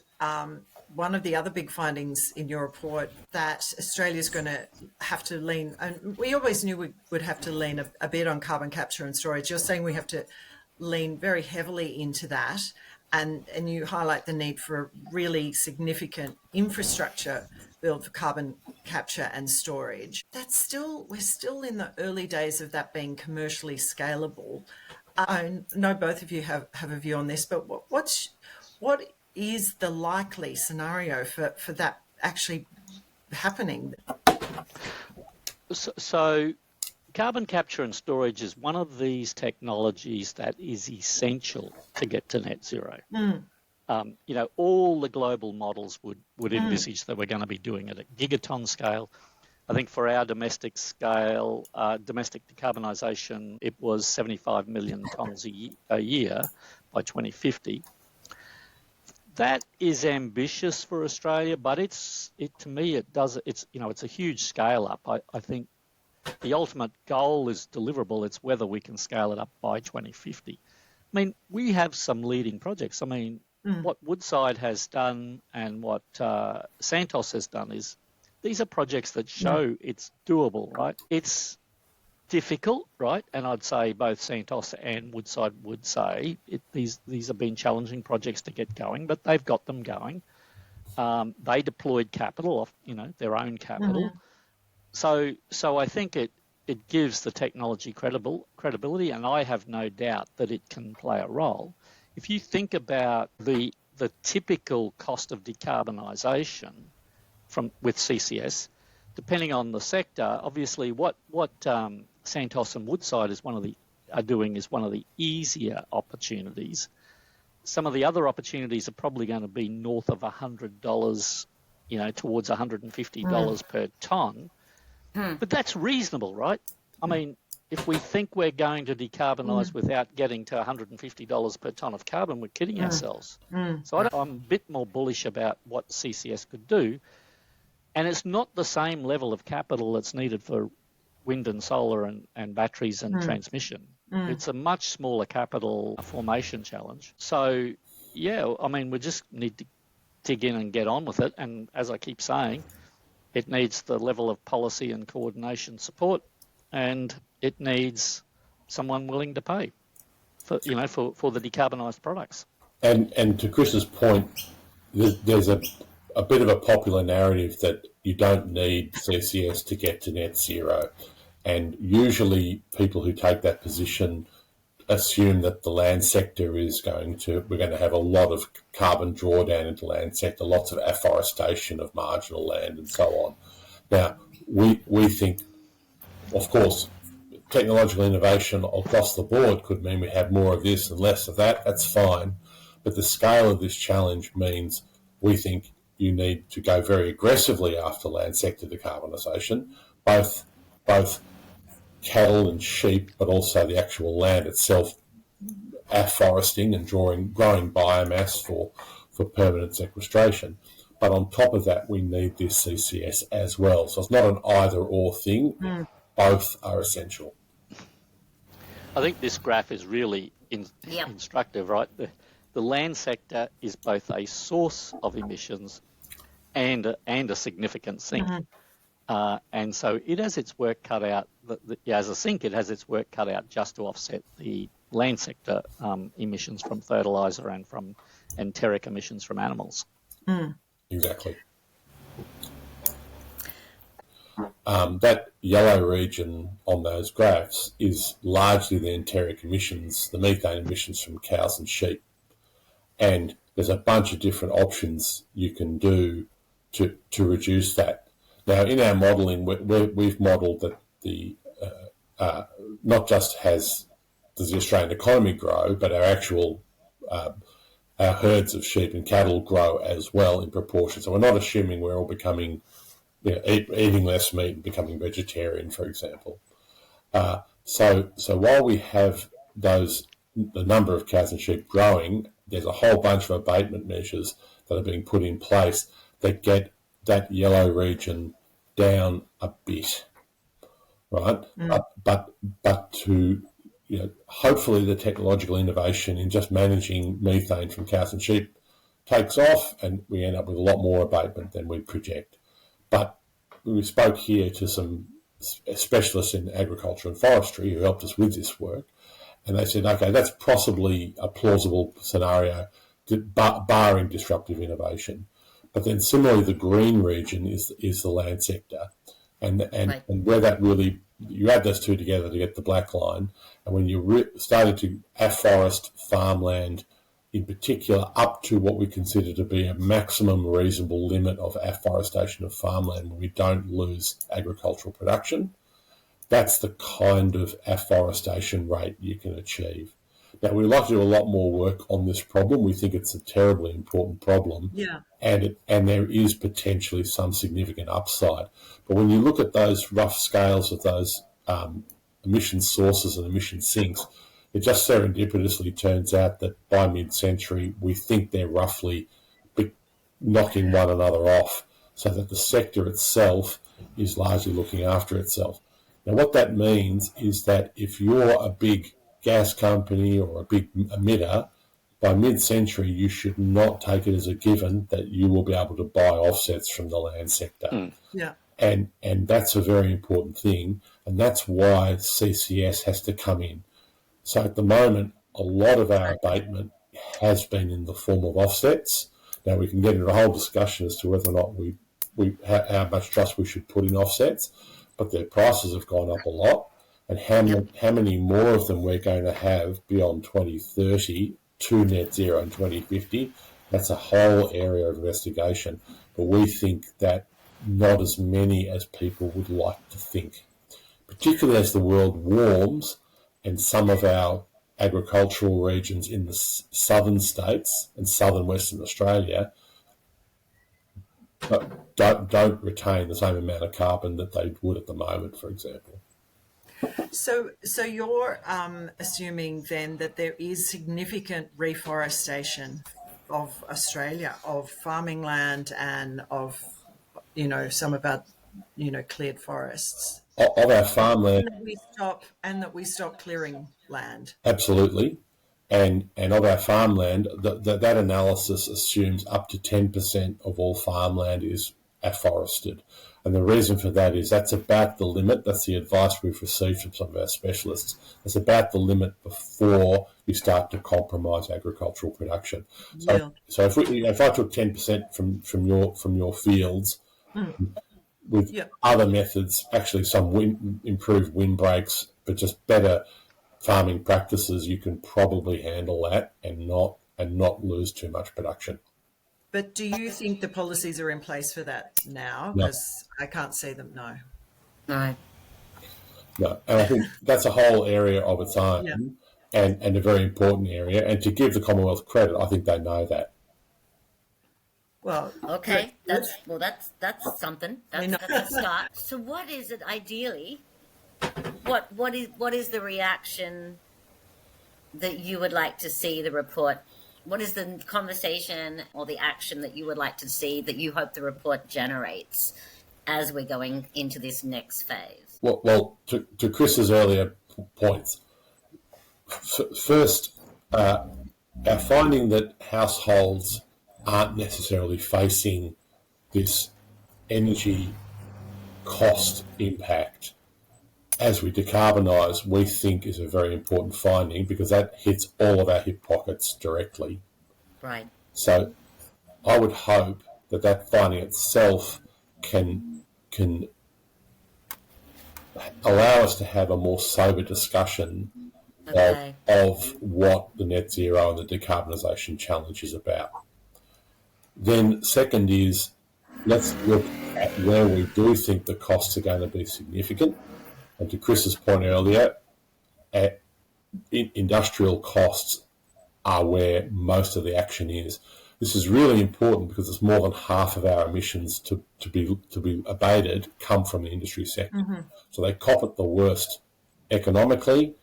one of the other big findings in your report, that Australia's going to have to lean, and we always knew we would have to lean a bit on carbon capture and storage. You're saying we have to lean very heavily into that, and you highlight the need for a really significant infrastructure build for carbon capture and storage. We're still in the early days of that being commercially scalable. I know both of you have a view on this, but what is the likely scenario for that actually happening? So carbon capture and storage is one of these technologies that is essential to get to net zero. All the global models would envisage that we're going to be doing it at gigaton scale. I think for our domestic scale, domestic decarbonisation, it was 75 million tonnes a year by 2050. That is ambitious for Australia, but it's a huge scale up. I think the ultimate goal is deliverable. It's whether we can scale it up by 2050. I mean, we have some leading projects. I mean, what Woodside has done and what Santos has done is these are projects that show it's doable, right? It's difficult, right? And I'd say both Santos and Woodside would say these have been challenging projects to get going, but they've got them going. They deployed capital, their own capital. So I think it gives the technology credibility, and I have no doubt that it can play a role. If you think about the typical cost of decarbonisation with CCS, depending on the sector, obviously what Santos and Woodside are doing is one of the easier opportunities. Some of the other opportunities are probably going to be north of $100, towards $150 per tonne. But that's reasonable, right? I mean, if we think we're going to decarbonise without getting to $150 per tonne of carbon, we're kidding ourselves. So I'm a bit more bullish about what CCS could do. And it's not the same level of capital that's needed for wind and solar and batteries and transmission. It's a much smaller capital formation challenge. So, we just need to dig in and get on with it. And as I keep saying, it needs the level of policy and coordination support, and it needs someone willing to pay for the decarbonised products. And to Chris's point, there's a bit of a popular narrative that you don't need CCS to get to net zero. And usually people who take that position assume that the land sector we're going to have a lot of carbon drawdown into land sector, lots of afforestation of marginal land and so on. Now, we think, of course, technological innovation across the board could mean we have more of this and less of that. That's fine. But the scale of this challenge means we think you need to go very aggressively after land sector decarbonisation, both cattle and sheep, but also the actual land itself, afforesting and growing biomass for permanent sequestration. But on top of that, we need this CCS as well. So it's not an either-or thing. Both are essential. I think this graph is really instructive, right? The land sector is both a source of emissions and a significant sink. And so it has its work cut out. As a sink, it has its work cut out just to offset the land sector emissions from fertiliser and from enteric emissions from animals. Exactly. That yellow region on those graphs is largely the enteric emissions, the methane emissions from cows and sheep. And there's a bunch of different options you can do to reduce that. Now, in our modelling, we've modelled that not just does the Australian economy grow, but our actual our herds of sheep and cattle grow as well in proportion. So we're not assuming we're all becoming, eating less meat and becoming vegetarian, for example. So while we have the number of cows and sheep growing, there's a whole bunch of abatement measures that are being put in place that get that yellow region down a bit, right? But to hopefully the technological innovation in just managing methane from cows and sheep takes off, and we end up with a lot more abatement than we project. But we spoke here to some specialists in agriculture and forestry who helped us with this work, and they said, okay, that's possibly a plausible scenario, barring disruptive innovation. But then similarly, the green region is the land sector, and where that really, you add those two together to get the black line, and when you started to afforest farmland, in particular up to what we consider to be a maximum reasonable limit of afforestation of farmland when we don't lose agricultural production, that's the kind of afforestation rate you can achieve. Now, we'd like to do a lot more work on this problem. We think it's a terribly important problem, and there is potentially some significant upside. But when you look at those rough scales of those emission sources and emission sinks, it just serendipitously turns out that by mid-century, we think they're roughly knocking one another off, so that the sector itself is largely looking after itself. Now, what that means is that if you're a big gas company or a big emitter, by mid-century, you should not take it as a given that you will be able to buy offsets from the land sector. And that's a very important thing, and that's why CCS has to come in. So at the moment, a lot of our abatement has been in the form of offsets. Now, we can get into a whole discussion as to whether or not how much trust we should put in offsets, but their prices have gone up a lot. And how many more of them we're going to have beyond 2030 to net zero in 2050, that's a whole area of investigation. But we think that not as many as people would like to think, particularly as the world warms and some of our agricultural regions in the southern states and southern Western Australia don't retain the same amount of carbon that they would at the moment, for example. So you're assuming then that there is significant reforestation of Australia, of farming land and of, some of our, cleared forests. Of our farmland. And that we stop clearing land. Absolutely. And of our farmland, that analysis assumes up to 10% of all farmland is afforested. And the reason for that is that's about the limit. That's the advice we've received from some of our specialists. It's about the limit before you start to compromise agricultural production. So if I took 10% from your fields, with other methods, actually some improved windbreaks, but just better farming practices, you can probably handle that and not lose too much production. But do you think the policies are in place for that now? No. Because I can't see them, no. No. No, and I think that's a whole area of its own, and a very important area. And to give the Commonwealth credit, I think they know that. Well, Okay, that's something. That's a start. So, what is it ideally? What is the reaction that you would like to see the report? What is the conversation or the action that you would like to see that you hope the report generates as we're going into this next phase? Well, to Chris's earlier points, first, our finding that households aren't necessarily facing this energy cost impact as we decarbonise, we think is a very important finding, because that hits all of our hip pockets directly. Right. So I would hope that finding itself can allow us to have a more sober discussion of what the net zero and the decarbonisation challenge is about. Then second is, let's look at where we do think the costs are going to be significant. And to Chris's point earlier, industrial costs are where most of the action is. This is really important because it's more than half of our emissions to be abated come from the industry sector. Mm-hmm. So they cop it the worst economically,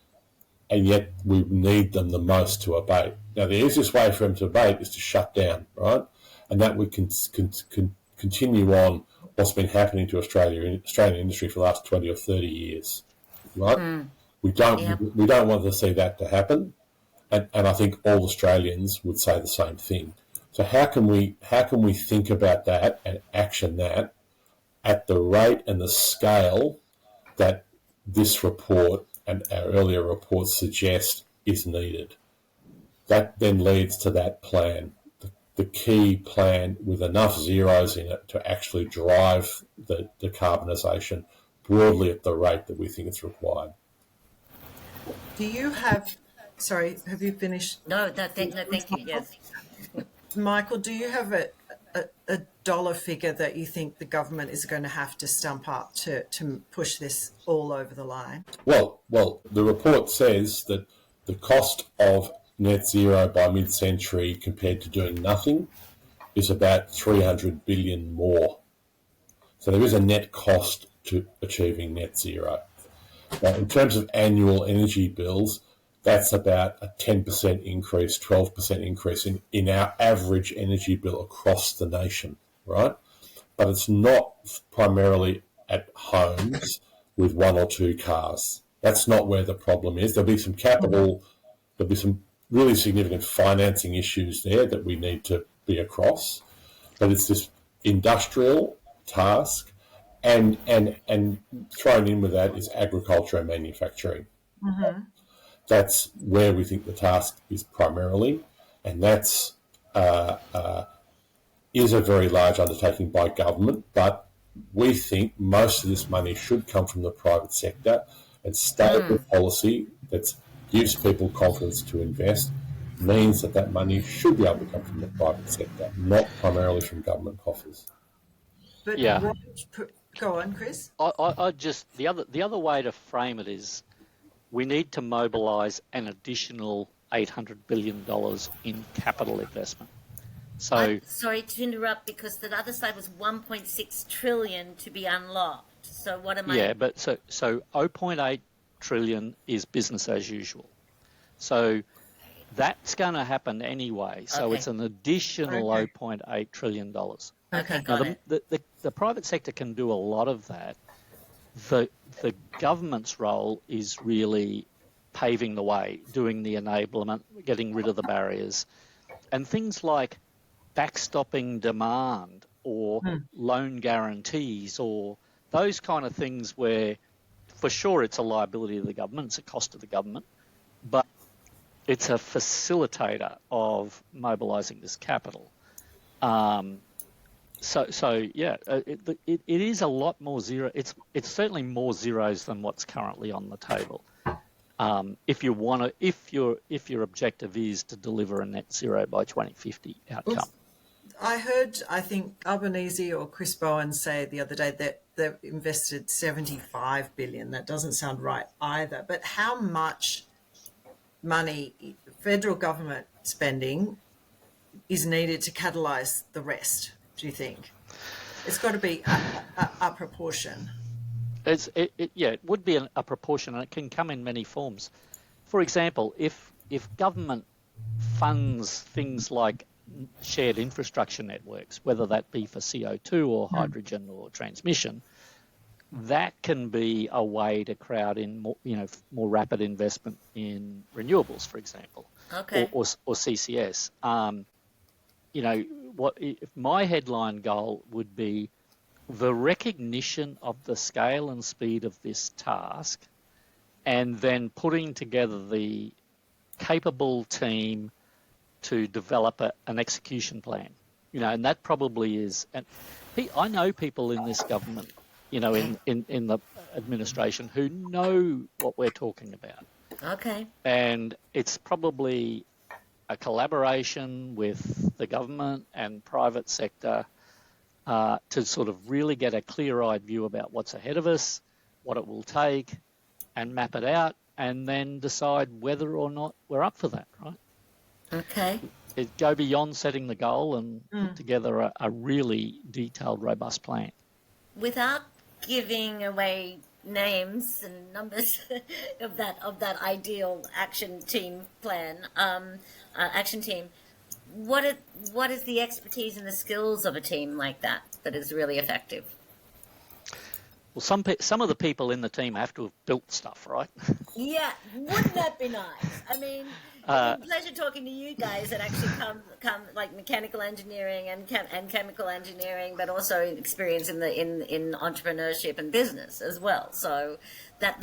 and yet we need them the most to abate. Now, the easiest way for them to abate is to shut down, right? And that we can continue on what's been happening to Australian industry for the last 20 or 30 years, right? Mm. We don't want to see that to happen, and I think all Australians would say the same thing. So how can we think about that and action that at the rate and the scale that this report and our earlier reports suggest is needed? That then leads to that plan, the key plan with enough zeros in it to actually drive the decarbonisation broadly at the rate that we think it's required. Do you have... Sorry, have you finished? No, thank you, yes. Michael, do you have a dollar figure that you think the government is going to have to stump up to push this all over the line? Well, the report says that the cost of net zero by mid-century compared to doing nothing is about 300 billion more. So there is a net cost to achieving net zero. Now, in terms of annual energy bills, that's about a 10% increase, 12% increase in our average energy bill across the nation, right? But it's not primarily at homes with one or two cars. That's not where the problem is. There'll be some capital, there'll be some really significant financing issues there that we need to be across. But it's this industrial task, and thrown in with that is agriculture and manufacturing. Mm-hmm. That's where we think the task is primarily, and that's is a very large undertaking by government, but we think most of this money should come from the private sector, and stable policy that gives people confidence to invest means that money should be able to come from the private sector, not primarily from government coffers. But go on, Chris. I just the other way to frame it is, we need to mobilise an additional $800 billion in capital investment. So, I'm sorry to interrupt, because the other side was 1.6 trillion to be unlocked. So what am I? Yeah, but so 0.8 trillion is business as usual. So that's going to happen anyway. So it's an additional $0.8 trillion. Okay, now, got it. The private sector can do a lot of that. The government's role is really paving the way, doing the enablement, getting rid of the barriers, and things like backstopping demand or loan guarantees or those kind of things where, for sure, it's a liability of the government, it's a cost to the government, but it's a facilitator of mobilising this capital. So yeah, it is a lot more zero. It's certainly more zeros than what's currently on the table. If your objective is to deliver a net zero by 2050 outcome. I think Albanese or Chris Bowen say the other day that they've invested 75 billion. That doesn't sound right either. But how much money federal government spending is needed to catalyse the rest, do you think? It's got to be a proportion. It would be a proportion, and it can come in many forms. For example, if government funds things like shared infrastructure networks, whether that be for CO2 or hydrogen or transmission, that can be a way to crowd in more rapid investment in renewables, for example, or CCS. If my headline goal would be the recognition of the scale and speed of this task, and then putting together the capable team to develop an execution plan, and that probably is. And I know people in this government, in the administration who know what we're talking about. Okay. And it's probably a collaboration with the government and private sector to sort of really get a clear-eyed view about what's ahead of us, what it will take, and map it out, and then decide whether or not we're up for that, right? Okay. Go beyond setting the goal and put together a really detailed, robust plan. Without giving away names and numbers of that ideal action team plan, action team, what is the expertise and the skills of a team like that is really effective? Well, some of the people in the team have to have built stuff, right? Yeah, wouldn't that be nice? I mean, it's a pleasure talking to you guys that actually come like mechanical engineering and chemical engineering, but also experience in entrepreneurship and business as well. So that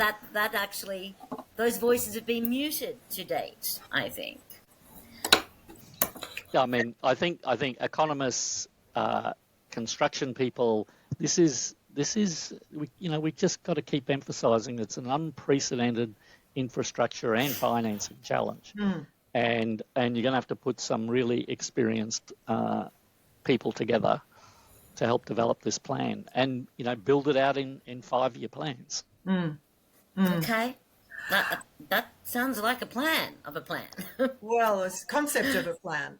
actually, those voices have been muted to date, I think. Yeah, I mean, I think economists, construction people, this is we just got to keep emphasising it's an unprecedented infrastructure and financing challenge, and you're going to have to put some really experienced people together to help develop this plan, and build it out in 5-year plans. Okay. That sounds like a plan of a plan. Well, it's a concept of a plan.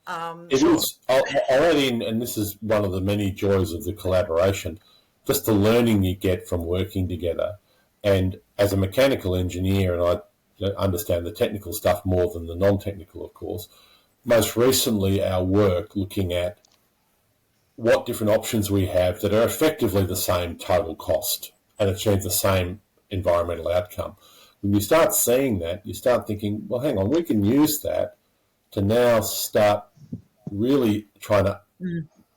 It is. I'll add in, and this is one of the many joys of the collaboration, just the learning you get from working together. And as a mechanical engineer, and I understand the technical stuff more than the non-technical, of course, most recently our work looking at what different options we have that are effectively the same total cost and achieve the same environmental outcome. When you start seeing that, you start thinking, well, hang on, we can use that to now start really trying to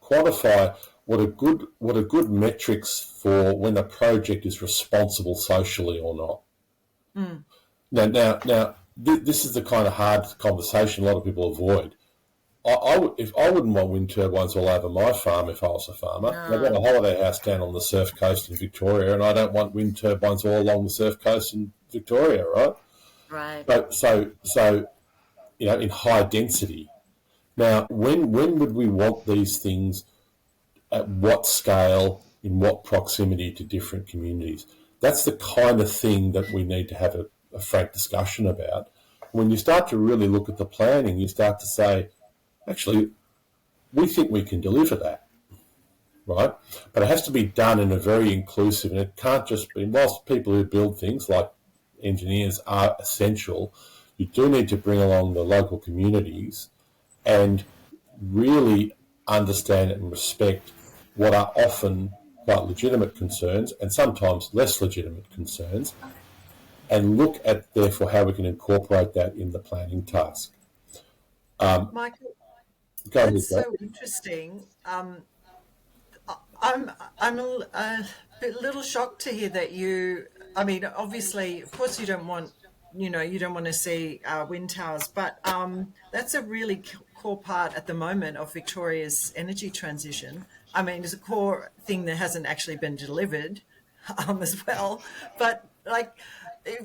quantify what are good metrics for when a project is responsible socially or not. Now, this is the kind of hard conversation a lot of people avoid. I wouldn't want wind turbines all over my farm if I was a farmer. No. I've got a holiday house down on the surf coast in Victoria, and I don't want wind turbines all along the surf coast in Victoria, right? Right. But so in high density. Now, when would we want these things? At what scale? In what proximity to different communities? That's the kind of thing that we need to have a frank discussion about. When you start to really look at the planning, you start to say, actually, we think we can deliver that, right? But it has to be done in a very inclusive, and it can't just be, whilst people who build things like engineers are essential, you do need to bring along the local communities and really understand and respect what are often quite legitimate concerns and sometimes less legitimate concerns, and look at, therefore, how we can incorporate that in the planning task. Michael, that's so interesting. I'm a little shocked to hear that you. I mean, obviously, of course, you don't want to see wind towers, but that's a really core part at the moment of Victoria's energy transition. I mean, it's a core thing that hasn't actually been delivered as well. But like,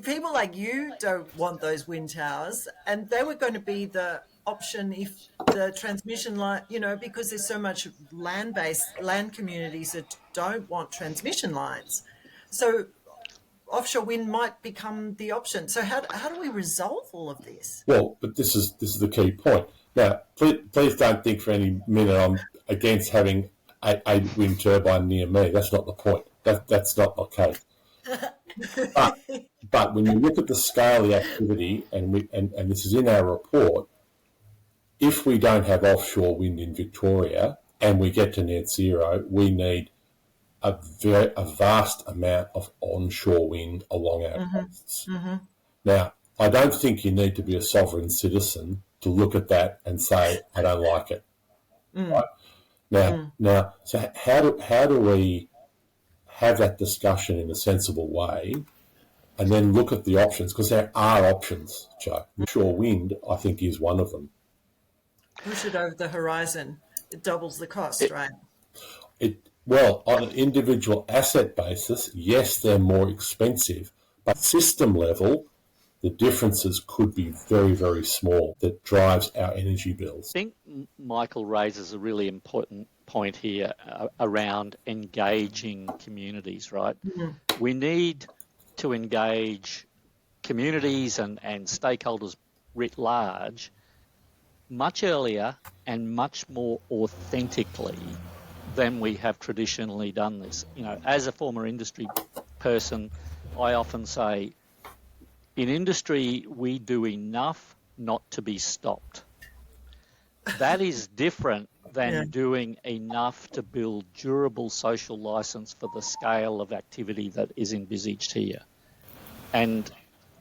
people like you don't want those wind towers, and they were going to be the option if the transmission line, because there's so much land communities that don't want transmission lines. So offshore wind might become the option. So how do we resolve all of this? Well, but this is the key point. Now, please don't think for any minute I'm against having a wind turbine near me. That's not the point. That's not okay. But when you look at the scale of the activity, and this is in our report, if we don't have offshore wind in Victoria and we get to net zero, we need a vast amount of onshore wind along our coasts. Mm-hmm. Now, I don't think you need to be a sovereign citizen to look at that and say, I don't like it. Right? Now, so how do we have that discussion in a sensible way and then look at the options? Because there are options, Joe. Offshore wind, I think, is one of them. Push it over the horizon. It doubles the cost, right? Well, on an individual asset basis, yes, they're more expensive, but system level, the differences could be very, very small that drives our energy bills. I think Michael raises a really important point here around engaging communities, right? Mm-hmm. We need to engage communities and stakeholders writ large much earlier and much more authentically than we have traditionally done this. As a former industry person, I often say, in industry, we do enough not to be stopped. That is different than doing enough to build durable social license for the scale of activity that is envisaged here. And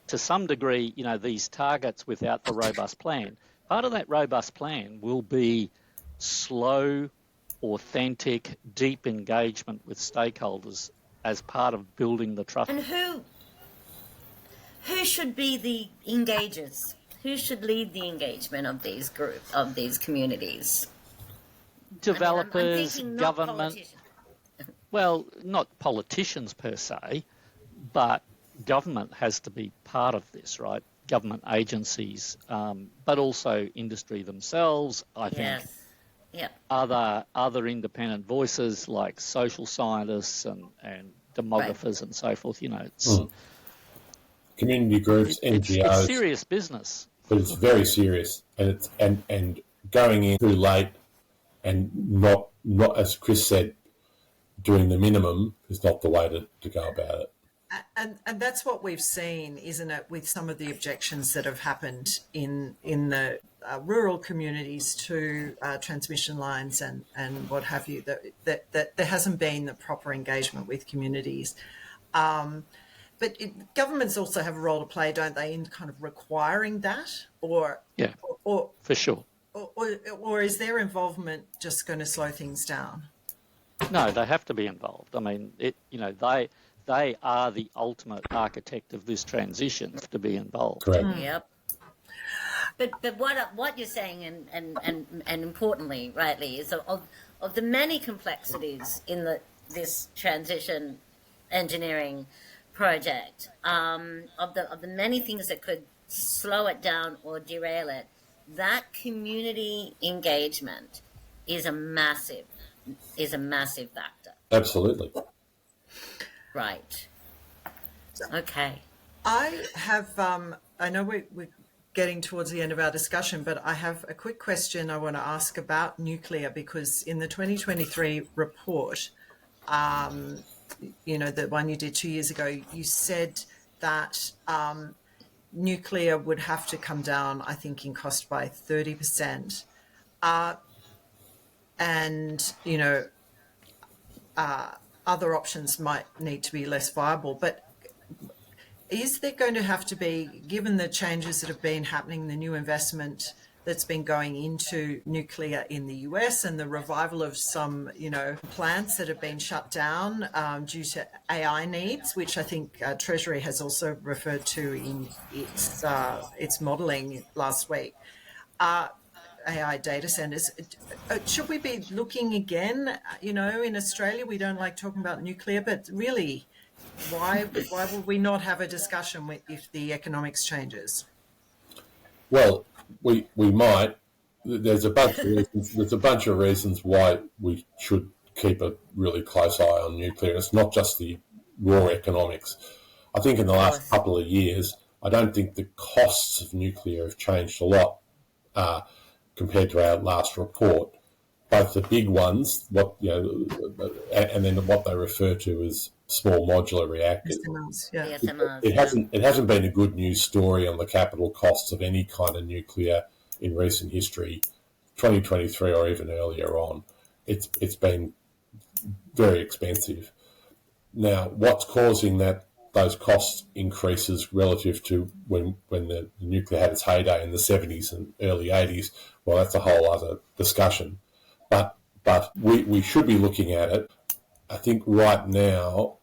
to some degree, these targets without the robust plan, part of that robust plan will be slow, authentic, deep engagement with stakeholders as part of building the trust. And who should be the engagers? Who should lead the engagement of these groups, of these communities? Developers, I'm government. Well, not politicians per se, but government has to be part of this, right? Government agencies, but also industry themselves, I think. Yes. Yep. Other independent voices like social scientists and demographers and so forth. It's community groups, NGOs. It's serious business, but it's very serious, and it's and going in too late and not as Chris said, doing the minimum is not the way to go about it. And that's what we've seen, isn't it, with some of the objections that have happened in the rural communities to transmission lines and what have you, that there hasn't been the proper engagement with communities. But governments also have a role to play, don't they, in kind of requiring that? Or for sure. Or is their involvement just going to slow things down? No, they have to be involved. I mean, they are the ultimate architect of this transition to be involved. Correct. Yep. But what you're saying and importantly, rightly, is of the many complexities in this transition engineering project, of the many things that could slow it down or derail it, that community engagement is a massive factor. Absolutely. Right. Okay. I have, I know we're getting towards the end of our discussion, but I have a quick question I want to ask about nuclear, because in the 2023 report, the one you did 2 years ago, you said that nuclear would have to come down, I think, in cost by 30%. Other options might need to be less viable, but is there going to have to be, given the changes that have been happening, the new investment that's been going into nuclear in the US and the revival of some, plants that have been shut down due to AI needs, which I think Treasury has also referred to in its modelling last week. AI data centers. Should we be looking again? In Australia, we don't like talking about nuclear, but really, why would we not have a discussion if the economics changes? Well, we might. There's a bunch of reasons. There's a bunch of reasons why we should keep a really close eye on nuclear. It's not just the raw economics. I think in the last couple of years, I don't think the costs of nuclear have changed a lot compared to our last report. Both the big ones, and then what they refer to as small modular reactors. SMRs, yeah. The SMRs, It hasn't been a good news story on the capital costs of any kind of nuclear in recent history, 2023 or even earlier on. It's been very expensive. Now, what's causing those cost increases relative to when the nuclear had its heyday in the 70s and early 80s? Well, that's a whole other discussion. But we should be looking at it. I think right now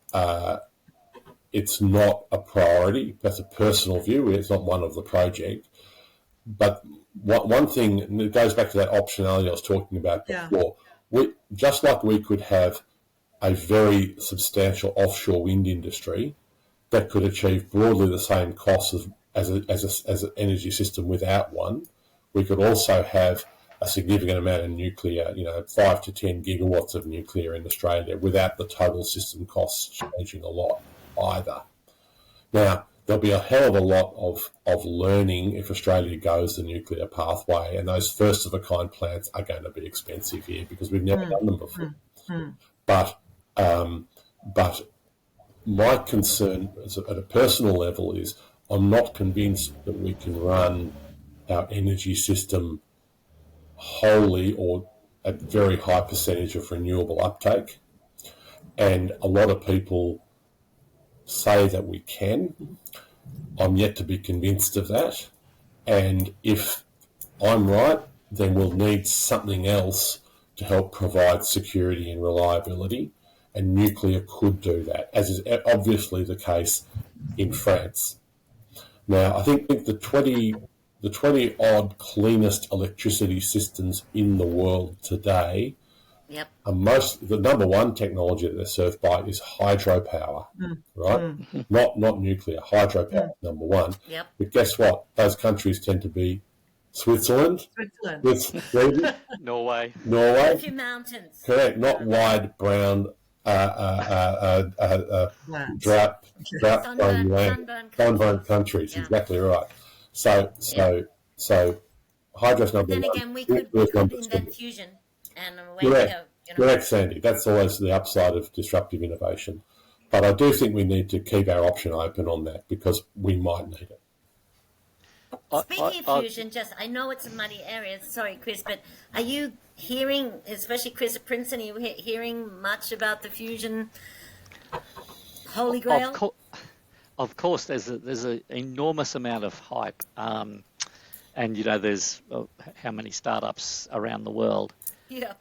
it's not a priority. That's a personal view. It's not one of the project. But one thing, and it goes back to that optionality I was talking about before, just like we could have a very substantial offshore wind industry that could achieve broadly the same costs as an energy system without one, we could also have a significant amount of nuclear, 5 to 10 gigawatts of nuclear in Australia without the total system costs changing a lot either. Now, there'll be a hell of a lot of learning if Australia goes the nuclear pathway, and those first-of-a-kind plants are going to be expensive here because we've never done them before. But my concern at a personal level is I'm not convinced that we can run our energy system wholly or at very high percentage of renewable uptake. And a lot of people say that we can. I'm yet to be convinced of that. And if I'm right, then we'll need something else to help provide security and reliability. And nuclear could do that, as is obviously the case in France. Now, I think the 20-odd cleanest electricity systems in the world today, the number one technology that they're served by is hydropower, right? Not nuclear. Hydropower is number one. Yep. But guess what? Those countries tend to be Switzerland. Sweden, Norway. A few mountains. Correct. Not wide, brown, drought-prone land, sunburned countries. Yeah. Exactly right. So hydro's number one. Then again, we could invent fusion, and away we Correct. go. Correct, Sandy. That's always the upside of disruptive innovation. But I do think we need to keep our option open on that because we might need it. Speaking of fusion, I know it's a muddy area. Sorry, Chris, but are you hearing, especially Chris at Princeton, are you hearing much about the fusion holy grail? Of course, there's an enormous amount of hype, and there's how many startups around the world. Yeah.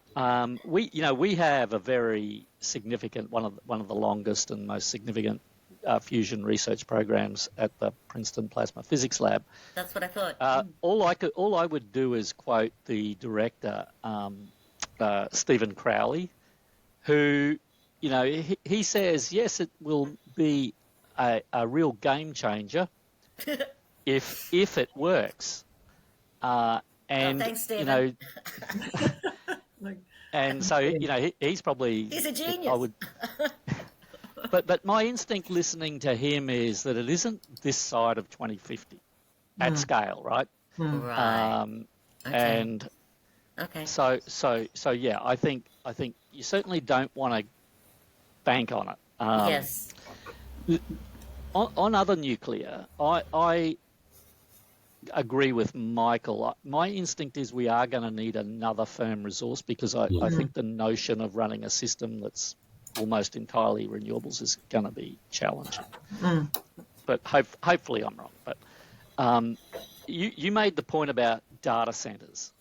We have a very significant one of the longest and most significant fusion research programs at the Princeton Plasma Physics Lab. That's what I thought. All I would do is quote the director, Stephen Crowley, who, he says, yes, it will be a real game changer if it works. Thanks, Stephen. And so he's probably he's a genius. But my instinct listening to him is that it isn't this side of 2050 at scale, right? Right. Okay. And so yeah, I think you certainly don't want to bank on it. Yes. On other nuclear, I agree with Michael. My instinct is we are going to need another firm resource because I think the notion of running a system that's almost entirely renewables is going to be challenging. But hopefully I'm wrong. But you made the point about data centers.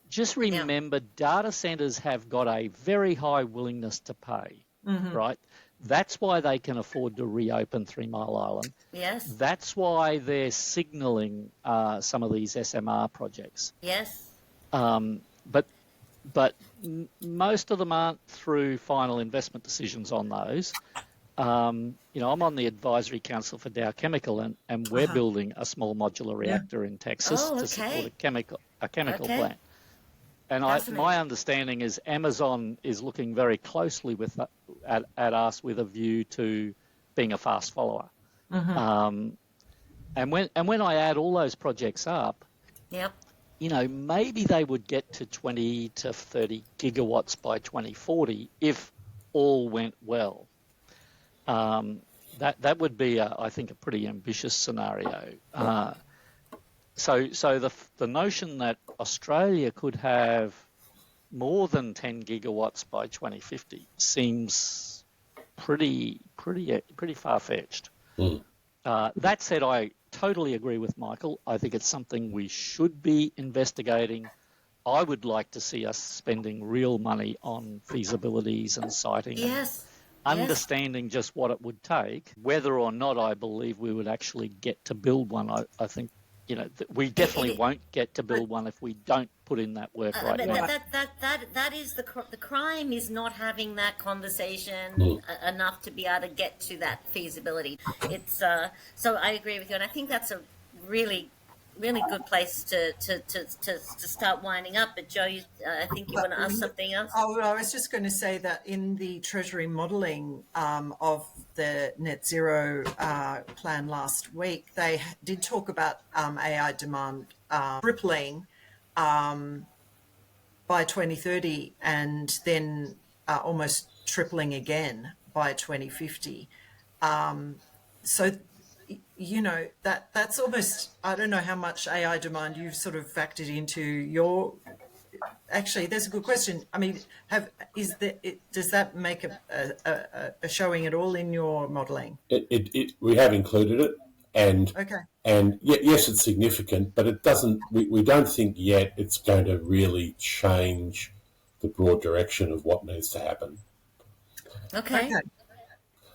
Just remember, data centers have got a very high willingness to pay, right? That's why they can afford to reopen 3 Mile Island. Yes. That's why they're signalling some of these SMR projects. Yes. But most of them aren't through final investment decisions on those. I'm on the advisory council for Dow Chemical, and we're building a small modular reactor in Texas to support a chemical plant. And my understanding is Amazon is looking very closely at us with a view to being a fast follower. And when I add all those projects up, maybe they would get to 20 to 30 gigawatts by 2040 if all went well. That would be, I think, a pretty ambitious scenario. So the notion that Australia could have more than 10 gigawatts by 2050 seems pretty far-fetched. That said, I totally agree with Michael. I think it's something we should be investigating. I would like to see us spending real money on feasibilities and siting. Understanding just what it would take. Whether or not I believe we would actually get to build one, I think, we definitely won't get to build one if we don't put in that work right now. That is the crime, is not having that conversation enough to be able to get to that feasibility. It's so I agree with you, and I think that's a really good place to start winding up. But Joe, I think you want to ask something else? Oh, I was just going to say that in the Treasury modelling of the net zero plan last week, they did talk about AI demand tripling by 2030 and then almost tripling again by 2050. So that's almost, I don't know how much AI demand you've sort of factored into your. Actually, that's a good question. I mean, does that make a showing at all in your modelling? We have included it, and yes, it's significant, but it doesn't. We don't think yet it's going to really change the broad direction of what needs to happen. Okay.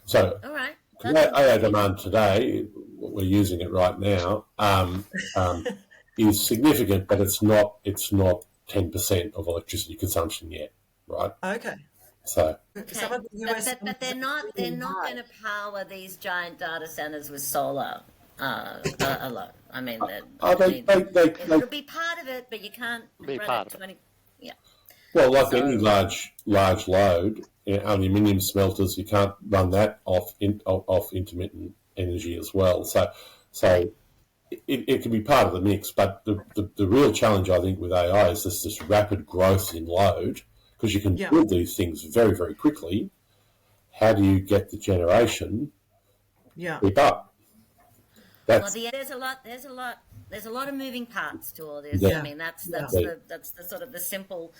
So, all right. AI demand today, we're using it right now, is significant, but it's not 10% of electricity consumption yet, right? Okay. So, some of the US but they're not going to power these giant data centers with solar alone. I mean, it'll be part of it, but you can't be part of it. Yeah. Well, like any large load, aluminium smelters, you can't run that off intermittent energy as well. So it can be part of the mix, but the real challenge, I think, with AI is this rapid growth in load, because you can build these things very, very quickly. How do you get the generation keep up? There's a lot of moving parts to all this. I mean, that's the sort of the simple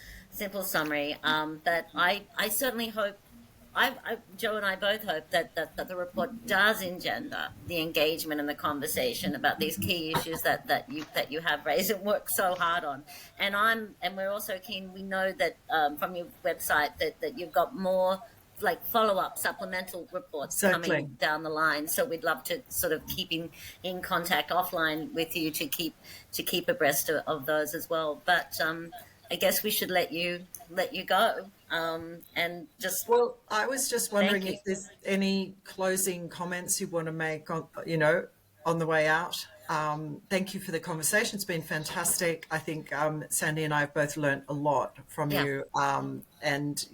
summary. But I certainly hope, Joe and I both hope that the report does engender the engagement and the conversation about these key issues that you have raised and worked so hard on. And we're also keen. We know that from your website that you've got more like follow-up supplemental reports coming down the line, so we'd love to sort of keep in contact offline with you to keep abreast of those as well. But I guess we should let you go and just. Well, I was just wondering if there's any closing comments you want to make on the way out. Thank you for the conversation. It's been fantastic. I think Sandy and I have both learned a lot from you, and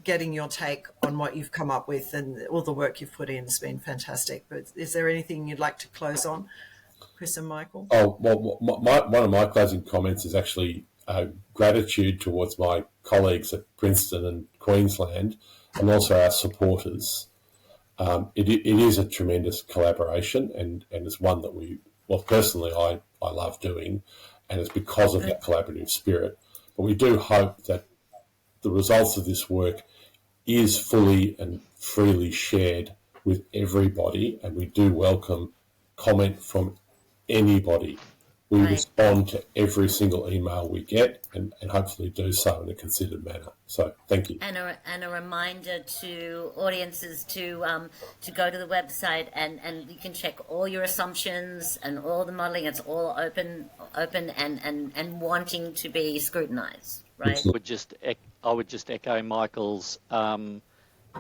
getting your take on what you've come up with and all the work you've put in has been fantastic. But is there anything you'd like to close on, Chris and Michael? Oh, well, one of my closing comments is actually gratitude towards my colleagues at Princeton and Queensland, and also our supporters. It is a tremendous collaboration, and it's one that personally I love doing, and it's because of that collaborative spirit. But we do hope that the results of this work is fully and freely shared with everybody, and we do welcome comment from anybody We Right. respond to every single email we get and hopefully do so in a considered manner. So thank you. And a reminder to audiences to go to the website and you can check all your assumptions and all the modelling. It's all open and wanting to be scrutinised, right? I would just echo Michael's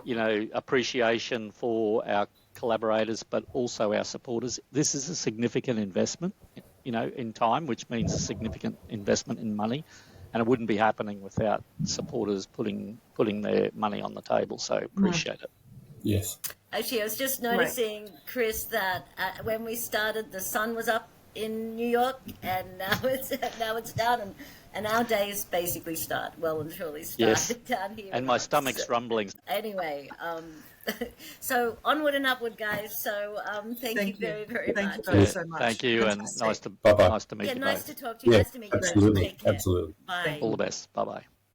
appreciation for our collaborators, but also our supporters. This is a significant investment, in time, which means a significant investment in money, and it wouldn't be happening without supporters putting their money on the table. So appreciate it. Yes. Actually, I was just noticing, Chris, that when we started, the sun was up in New York, and now it's down, and our days basically start well and truly down here. And my stomach's rumbling. Anyway, so onward and upward, guys. So thank you very, very much. Thank you both so much. Thank you, Fantastic. and nice to Bye-bye. nice to meet you nice both. to talk to you. Yeah, Nice to meet you. absolutely, Take care. absolutely. Bye. All the best. Bye bye.